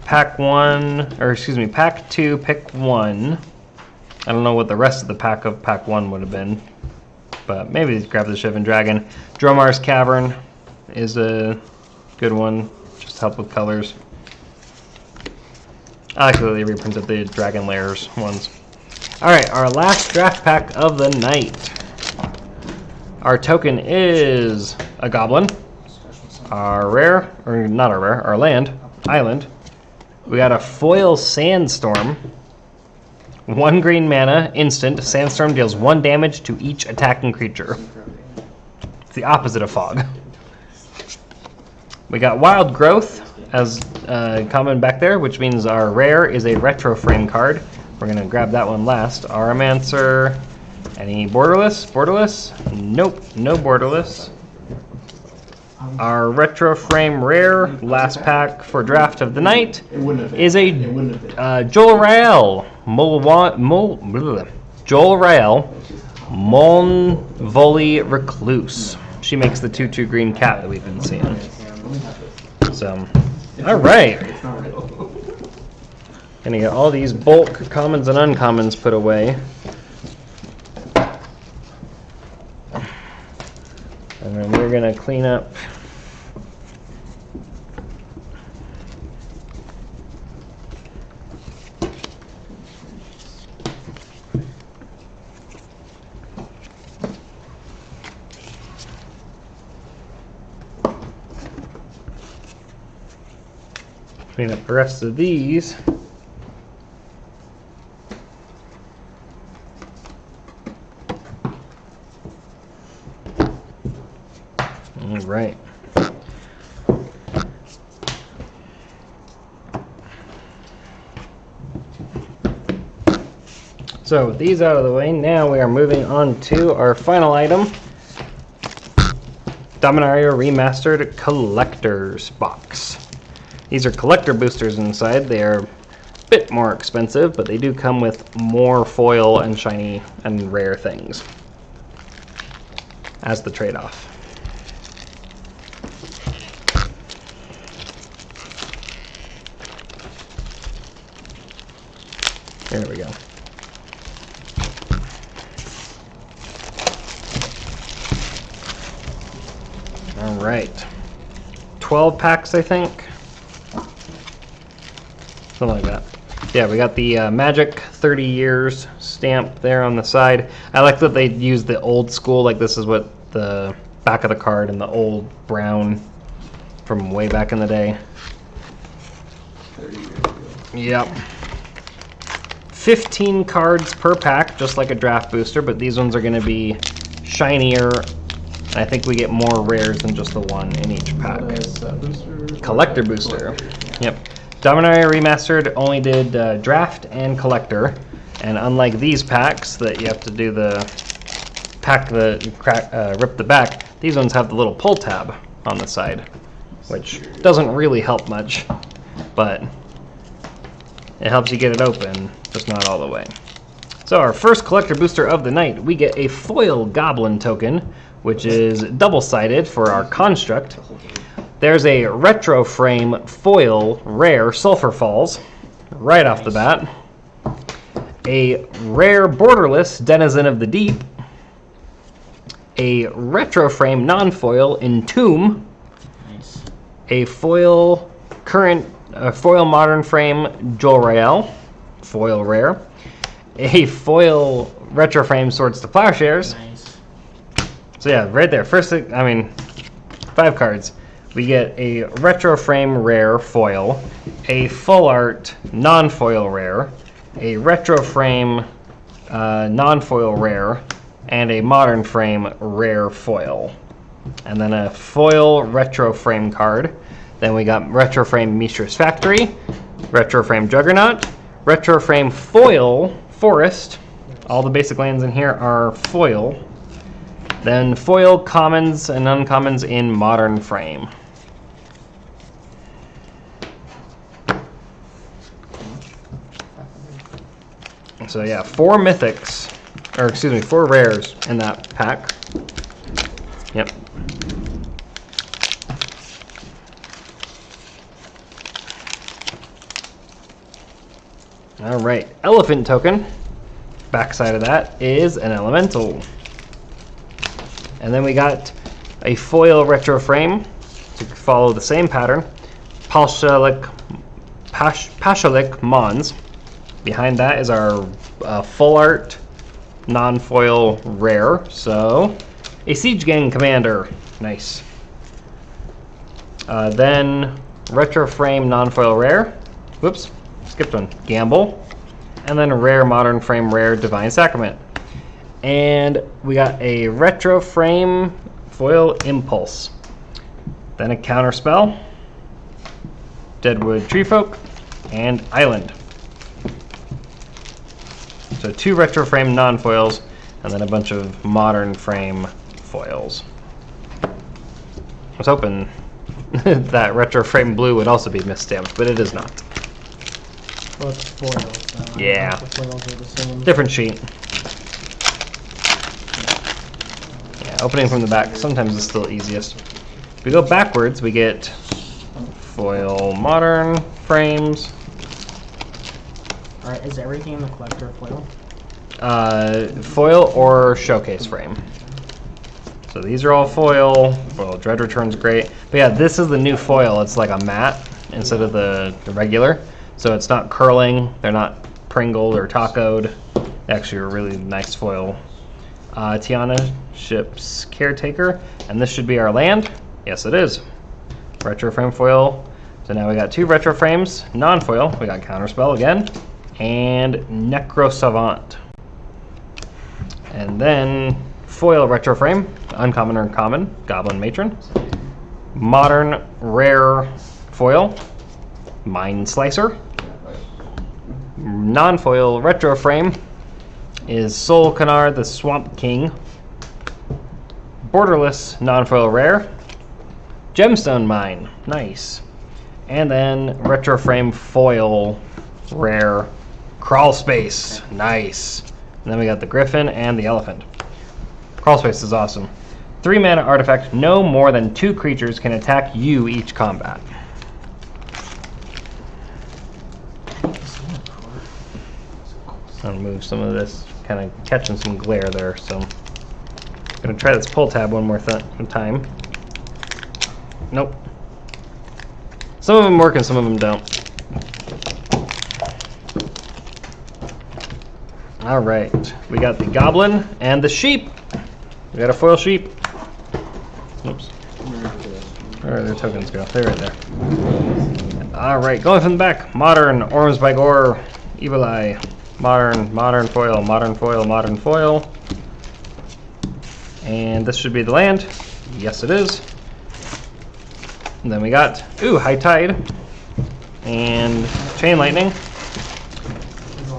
Pack 1, or excuse me, pack 2, pick 1. I don't know what the rest of the pack of pack 1 would have been, but maybe grab the Shivan Dragon. Dromar's Cavern is a good one, just to help with colors. I like that they reprinted the Dragon Layers ones. Alright, our last draft pack of the night. Our token is a Goblin. Our rare, or not our rare, our island. We got a foil Sandstorm. 1 green mana, instant. Sandstorm deals 1 damage to each attacking creature. It's the opposite of Fog. We got Wild Growth as common back there, which means our rare is a Retro Frame card. We're going to grab that one last. Auramancer. Any Borderless? Borderless? Nope, no Borderless. Our Retro Frame rare, last pack for draft of the night, is a Joel Rael. Joel Rael, Molnvoli Recluse. She makes the 2/2 green cat that we've been seeing. So, alright. Gonna get all these bulk commons and uncommons put away. And then we're gonna clean up the rest of these. right. So with these out of the way, now we are moving on to our final item. Dominaria Remastered Collector's Box. These are collector boosters inside. They are a bit more expensive, but they do come with more foil and shiny and rare things as the trade-off. There we go. All right. 12 packs, I think. Something like that. Yeah, we got the Magic 30 years stamp there on the side. I like that they use the old school, like this is what the back of the card in the old brown from way back in the day. 30 years ago. Yep. 15 cards per pack, just like a draft booster, but these ones are going to be shinier. And I think we get more rares than just the one in each pack. Booster? Collector booster. Collector. Yep. Dominaria Remastered only did draft and collector, and unlike these packs that you have to do the rip the back, these ones have the little pull tab on the side, which doesn't really help much, but it helps you get it open, just not all the way. So our first collector booster of the night, we get a foil goblin token, which is double-sided for our construct. There's a retro frame foil rare Sulphur Falls right off the bat. A rare borderless Denizen of the Deep. A retro frame non-foil Entomb. Nice. A foil modern frame Jewel Royale, foil rare. A foil retro frame Swords to Plowshares. Nice. So yeah, right there. First, 5 cards. We get a retro frame rare foil, a full art non-foil rare, a retro frame non-foil rare, and a modern frame rare foil. And then a foil retro frame card. Then we got retro frame Mishra's Factory, retro frame Juggernaut, retro frame foil Forest. All the basic lands in here are foil. Then foil commons and uncommons in modern frame. So yeah, 4 mythics, or excuse me, 4 rares in that pack. Yep. All right, elephant token. Backside of that is an elemental. And then we got a foil retro frame to follow the same pattern. Pashalik Mons. Behind that is our full art non-foil rare. So a Siege Gang Commander. Nice. Then retro frame non-foil rare. Whoops, skipped one. Gamble. And then a rare modern frame rare Divine Sacrament. And we got a retro frame foil Impulse. Then a counter spell, Deadwood Treefolk, and Island. So 2 retro frame non-foils, and then a bunch of modern frame foils. I was hoping that retro frame blue would also be misstamped, but it is not. Well, it's foil, so Yeah. the foils are the same. Different sheet. Yeah, opening from the back sometimes is still easiest. If we go backwards, we get foil modern frames. Alright, is everything in the collector foil? Foil or showcase frame. So these are all foil. Foil Dread Return's great. But yeah, this is the new foil. It's like a matte instead of the regular. So it's not curling. They're not pringled or tacoed. Actually, a really nice foil. Tiana Ship's Caretaker. And this should be our land. Yes, it is. Retro frame foil. So now we got 2 retro frames. Non-foil. We got Counterspell again. And Necro Savant. And then foil retro frame, uncommon or common, Goblin Matron. Modern Rare Foil, Mind Slicer. Non-foil retro frame is Soul Canar the Swamp King. Borderless non-foil rare, Gemstone Mine, nice. And then retro frame foil rare, Crawl Space, nice. And then we got the Griffin and the Elephant. Crawl Space is awesome. 3 mana artifact, no more than 2 creatures can attack you each combat. I'll move some of this, kind of catching some glare there, so I'm gonna try this pull tab one more time. Nope. Some of them work and some of them don't. All right, we got the Goblin and the Sheep. We got a foil sheep. Oops. Where are their tokens go? They're right there. All right, going from the back. Modern Orms by Gore, Evil Eye. Modern foil, modern foil, modern foil. And this should be the land. Yes, it is. And then we got, High Tide. And Chain Lightning.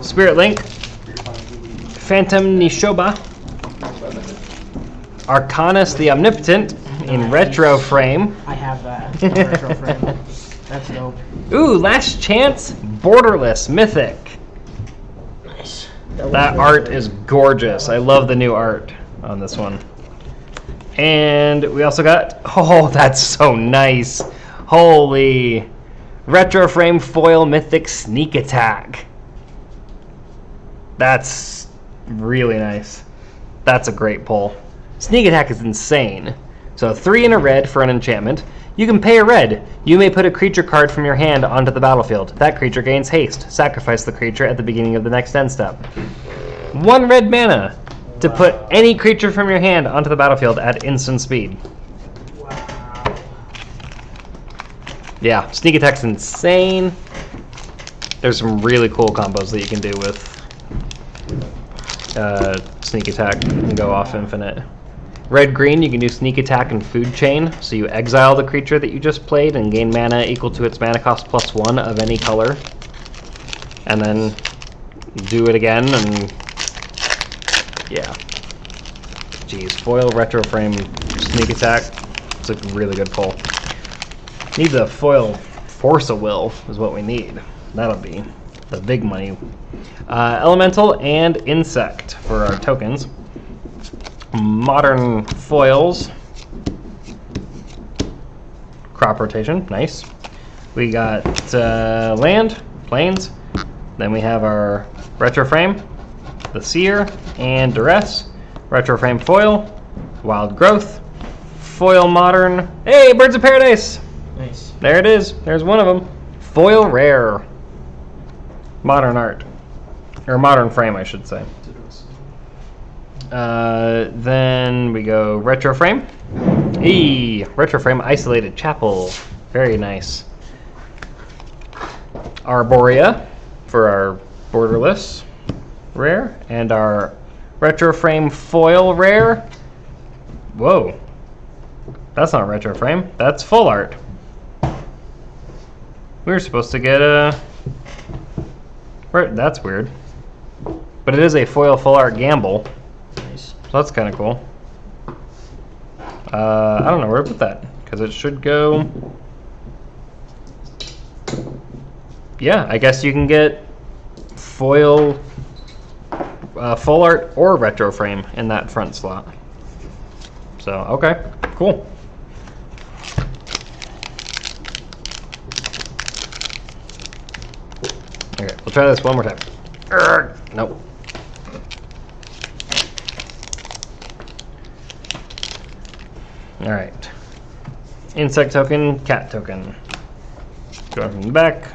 Spirit Link. Phantom Nishoba. Arcanus the Omnipotent in retro frame. I have that. In retro frame. That's dope. Last Chance Borderless Mythic. Nice. That art is gorgeous. I love the new art on this one. And we also got, that's so nice. Holy. Retro frame foil mythic Sneak Attack. That's really nice. That's a great pull. Sneak Attack is insane. So 3 and a red for an enchantment. You can pay a red. You may put a creature card from your hand onto the battlefield. That creature gains haste. Sacrifice the creature at the beginning of the next end step. 1 red mana to put any creature from your hand onto the battlefield at instant speed. Wow. Yeah, Sneak Attack's insane. There's some really cool combos that you can do with Sneak Attack and go off infinite. Red-green, you can do Sneak Attack and Food Chain, so you exile the creature that you just played and gain mana equal to its mana cost +1 of any color. And then do it again, and yeah. Jeez, foil retro frame Sneak Attack. It's a really good pull. Need the foil Force of Will is what we need. That'll be the big money. Elemental and Insect for our tokens. Modern foils. Crop rotation, nice. We got land, plains. Then we have our retro frame, the Seer, and Duress. Retro frame foil, Wild Growth, foil modern. Hey, Birds of Paradise! Nice. There it is. There's one of them. Foil rare. Modern art. Or modern frame, I should say. Then we go retro frame. Retro frame isolated chapel. Very nice. Arborea for our borderless rare. And our retro frame foil rare. Whoa. That's not retro frame. That's full art. We were supposed to get a... That's weird. But it is a foil full art gamble. Nice. So that's kind of cool. I don't know where to put that, because it should go... Yeah, I guess you can get foil, full art or retro frame in that front slot. So, okay, cool. Okay, we'll try this one more time. Nope. All right. Insect token, cat token. Going from the back.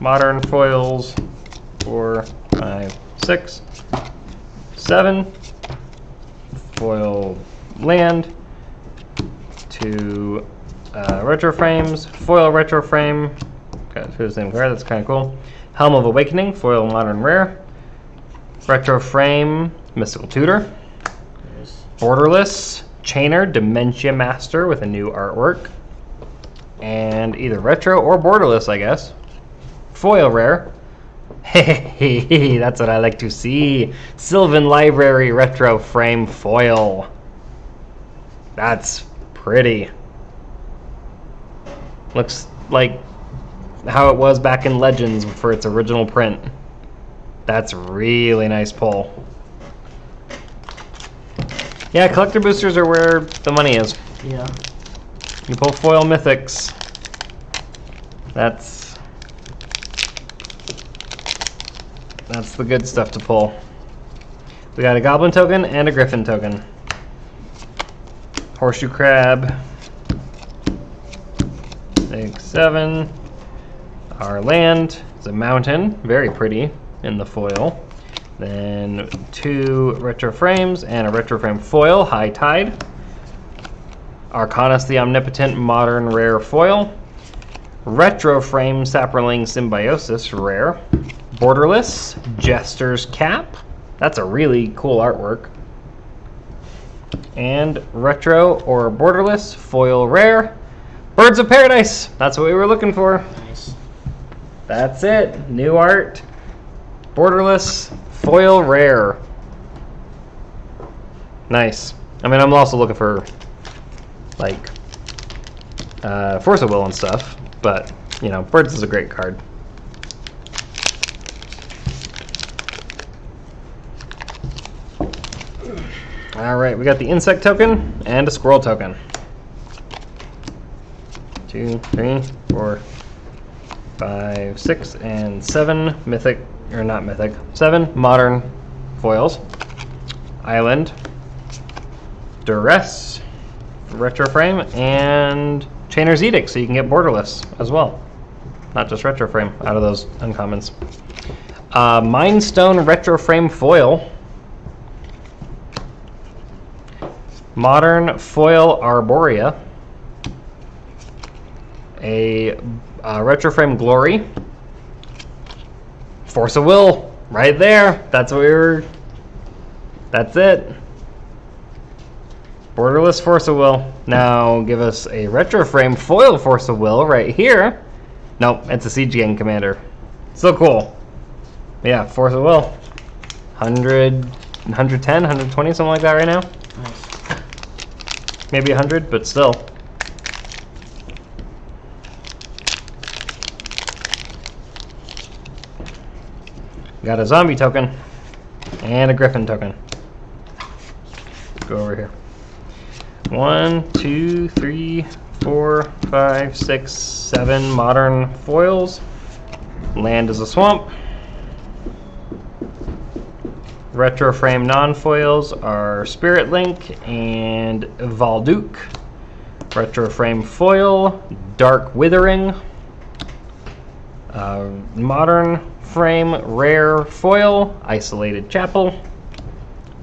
Modern foils. 4, 5, 6, 7. Foil land. 2 retro frames. Foil retro frame. Got 2 of the same card. That's kind of cool. Helm of Awakening. Foil modern rare. Retro frame. Mystical Tutor. Nice. Borderless. Chainer, Dementia Master with a new artwork. and either retro or borderless, I guess. Foil rare. Hey, that's what I like to see. Sylvan Library retro frame foil. That's pretty. Looks like how it was back in Legends for its original print. That's really nice pull. Yeah, collector boosters are where the money is. Yeah. You pull foil mythics. That's the good stuff to pull. We got a goblin token and a griffin token. Horseshoe crab. 6, 7. Our land is a mountain, very pretty in the foil. Then 2 retro frames and a retro frame foil, High Tide. Arcanus the Omnipotent modern rare foil. Retro frame Saproling Symbiosis rare. Borderless Jester's Cap. That's a really cool artwork. And retro or borderless foil rare. Birds of Paradise. That's what we were looking for. Nice. That's it. New art. Borderless foil rare. Nice. I mean, I'm also looking for like Force of Will and stuff, but you know, Birds is a great card. All right, we got the insect token and a squirrel token. 2, 3, 4, 5, 6, and 7 mythic, or not mythic, 7 modern foils. Island, Duress, retro frame, and Chainer's Edict, so you can get borderless as well. Not just retro frame out of those uncommons. Mindstone retro frame foil. Modern foil Arborea. A retro frame Glory. Force of Will, right there. That's what we were. That's it. Borderless Force of Will. Now give us a retro frame foil Force of Will right here. Nope, it's a Siege Gang Commander. So cool. Yeah, Force of Will. 100, 110, 120, something like that right now. Nice. Maybe 100, but still. Got a zombie token and a griffin token. Let's go over here. 1, 2, 3, 4, 5, 6, 7 modern foils. Land is a swamp. Retro frame non-foils are Spirit Link and Valduk. Retro frame foil, Dark Withering. Modern frame rare foil, Isolated Chapel.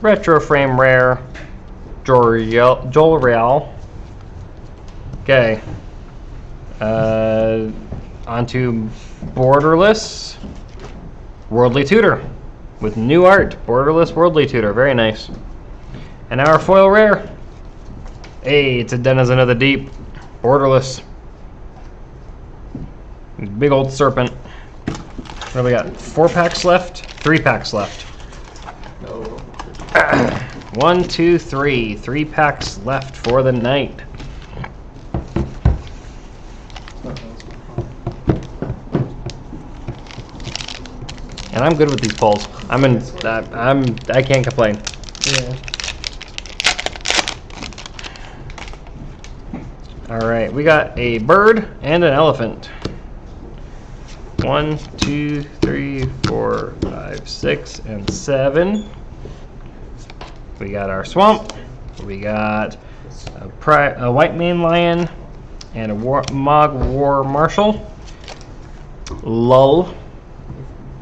Retro frame rare, Jolreal. Okay. Onto Borderless Worldly Tutor with new art. Borderless Worldly Tutor, very nice. And our foil rare. Hey, it's a Denizen of the Deep. Borderless. Big old serpent. What do we got? 4 packs left? 3 packs left. No. 1, 2, 3. 3 packs left for the night. And I'm good with these pulls. I can't complain. Yeah. All right, we got a bird and an elephant. 1, 2, 3, 4, 5, 6, and 7. We got our swamp. We got a white mane lion and a Mog War Marshal. Lull.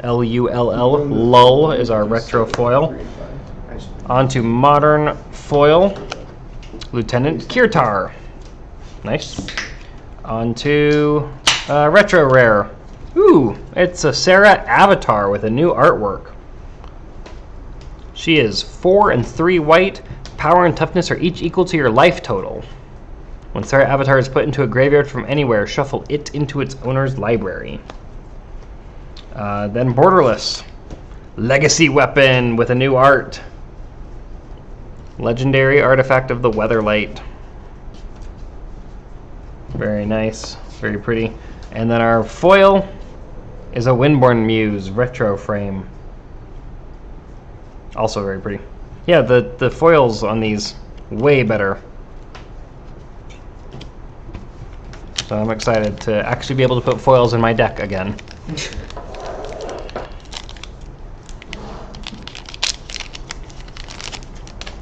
Lull. Lull is our retro foil. Onto modern foil. Lieutenant Kirtar. Nice. Onto retro rare. Ooh, it's a Sarah Avatar with a new artwork. She is 4 and 3 white. Power and toughness are each equal to your life total. When Sarah Avatar is put into a graveyard from anywhere, shuffle it into its owner's library. Then Borderless. Legacy weapon with a new art. Legendary artifact of the Weatherlight. Very nice. Very pretty. And then our foil is a Windborn Muse retro frame. Also very pretty. Yeah, the foils on these way better. So I'm excited to actually be able to put foils in my deck again.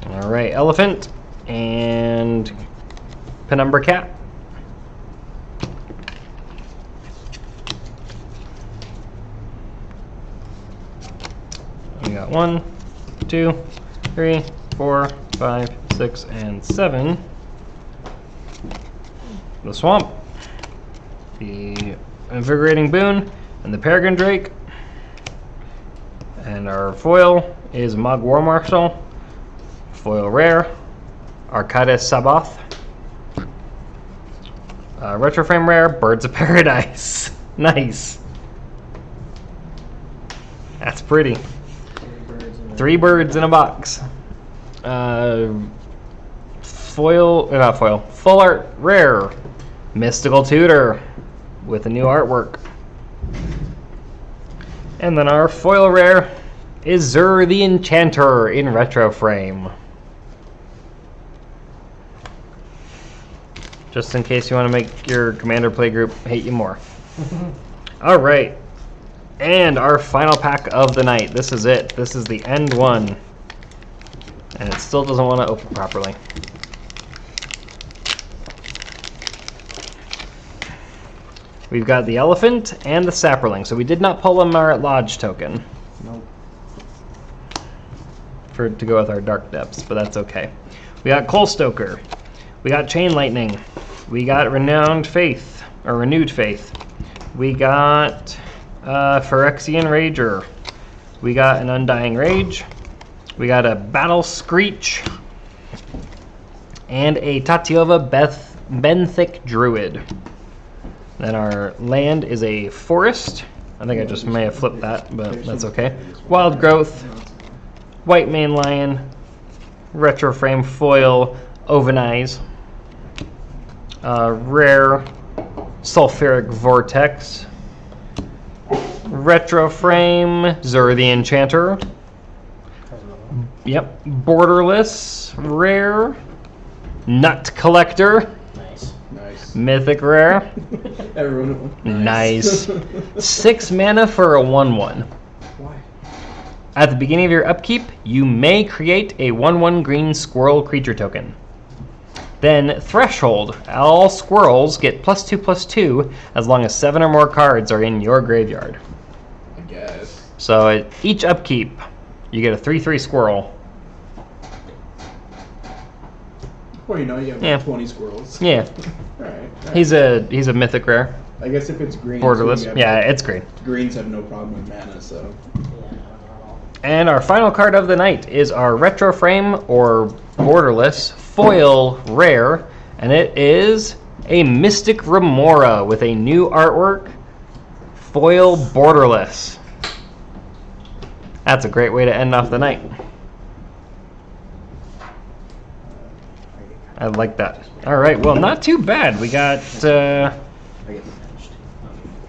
Alright, Elephant and Penumbra Cat. We got 1, 2, 3, 4, 5, 6, and 7. The Swamp, the Invigorating Boon, and the Peregrine Drake. And our foil is Mog War Marshal. Foil rare, Arcades Sabath. Retro frame rare, Birds of Paradise. Nice. That's pretty. 3 birds in a box. Full art rare, Mystical Tutor with a new artwork. And then our foil rare is Zur the Enchanter in retro frame. Just in case you want to make your Commander playgroup hate you more. Alright. And our final pack of the night. This is it. This is the end one. And it still doesn't want to open properly. We've got the Elephant and the Sapperling. So we did not pull a Marit Lodge token. Nope. To go with our Dark Depths, but that's okay. We got Coal Stoker. We got Chain Lightning. We got Renewed Faith. We got Phyrexian Rager. We got an Undying Rage. We got a Battle Screech. And a Tatiova Benthic Druid. Then our land is a Forest. I think I just may have flipped that, but that's okay. Wild Growth. White Mane Lion. Retro frame foil. Ovenize. Rare Sulfuric Vortex. Retro frame Zur the Enchanter. Yep. Borderless rare Nut Collector. Nice. Mythic rare. Everyone. Nice. 6 mana for a 1/1. Why? At the beginning of your upkeep, you may create a 1/1 green squirrel creature token. Then Threshold. All squirrels get +2/+2 as long as 7 or more cards are in your graveyard. I guess. So at each upkeep, you get a 3/3 squirrel. Well, you know, you have Yeah. 20 squirrels. Yeah, Alright. he's a mythic rare. I guess if it's green. Borderless. too, you have Yeah, like- it's green. Greens have no problem with mana, so. And our final card of the night is our retro frame or borderless foil rare, and it is a Mystic Remora with a new artwork, foil borderless. That's a great way to end off the night. I like that. All right, well, not too bad. We got I get managed.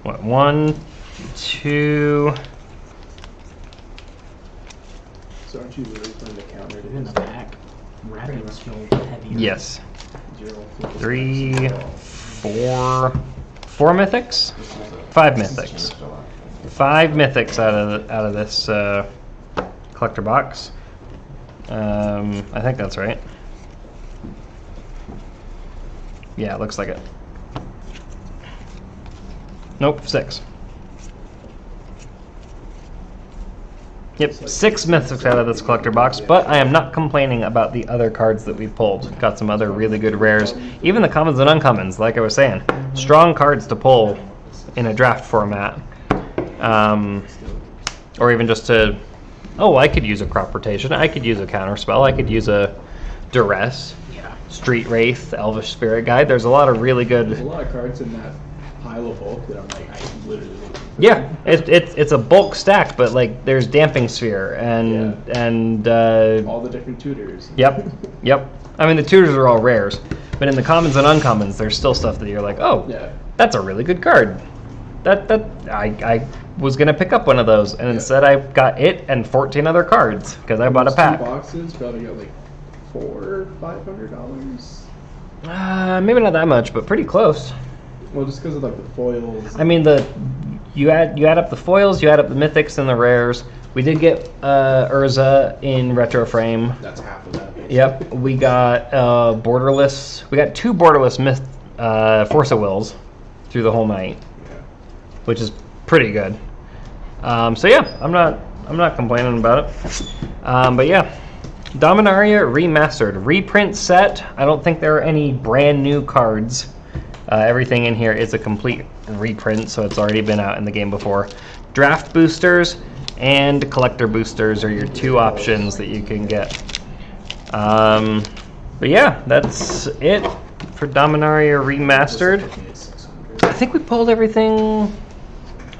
what, 1, 2. So aren't you really putting the counter to In this? the back, wrappings feel heavier. Yes, Zero, 3, 4 mythics, 5 mythics. 5 mythics out of this collector box. I think that's right. Yeah, it looks like it. Nope, 6. Yep, 6 mythics out of this collector box, but I am not complaining about the other cards that we pulled. Got some other really good rares. Even the commons and uncommons, like I was saying. Strong cards to pull in a draft format. Or even just to... Oh, I could use a crop rotation. I could use a counterspell. I could use a duress. Yeah. Street Wraith, Elvish Spirit Guide. There's a lot of really There's a good. lot of cards in that pile of bulk that I'm like, I literally looking for. Yeah, it's a bulk stack, but like there's Damping Sphere and All the different tutors. yep. I mean the tutors are all rares, but in the commons and uncommons, there's still stuff that you're like, oh, Yeah. that's a really good card. That I was gonna pick up one of those, and instead I got it and 14 other cards because I bought a Those pack. 2 boxes probably got like $400-$500. Maybe not that much, but pretty close. Well, just because of like the foils. I mean you add up the foils, you add up the mythics and the rares. We did get Urza in retro frame. That's half of that. Basically. Yep, we got borderless. We got 2 borderless Force of Wills through the whole night, Yeah. which is pretty good. So yeah, I'm not complaining about it. But yeah, Dominaria Remastered reprint set. I don't think there are any brand new cards. Everything in here is a complete reprint, so it's already been out in the game before. Draft boosters and collector boosters are your 2 options that you can get. But yeah, that's it for Dominaria Remastered. I think we pulled everything.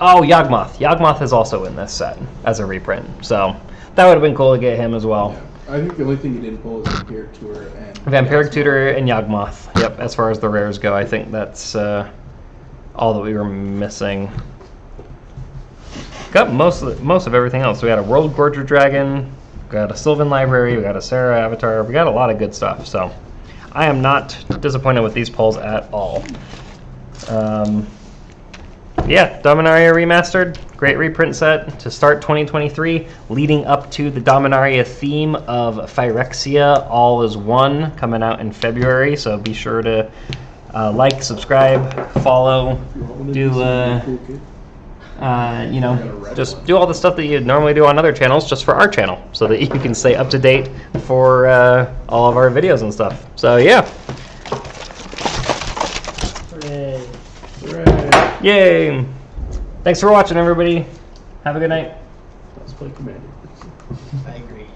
Oh, Yawgmoth. Yawgmoth is also in this set as a reprint, so that would have been cool to get him as well. Yeah. I think the only thing you didn't pull is Vampiric Tutor and Vampiric Tutor and Yawgmoth. Yep, as far as the rares go, I think that's all that we were missing. Got most of everything else. We got a World Gorger Dragon, we got a Sylvan Library, we got a Sarah Avatar, we got a lot of good stuff, so I am not disappointed with these pulls at all. Yeah, Dominaria Remastered, great reprint set to start 2023, leading up to the Dominaria theme of Phyrexia All is One coming out in February, so be sure to like, subscribe, follow, do just do all the stuff that you normally do on other channels just for our channel, so that you can stay up to date for all of our videos and stuff. So yeah. Hooray. Yay! Thanks for watching, everybody. Have a good night. Let's play Commander. I agree.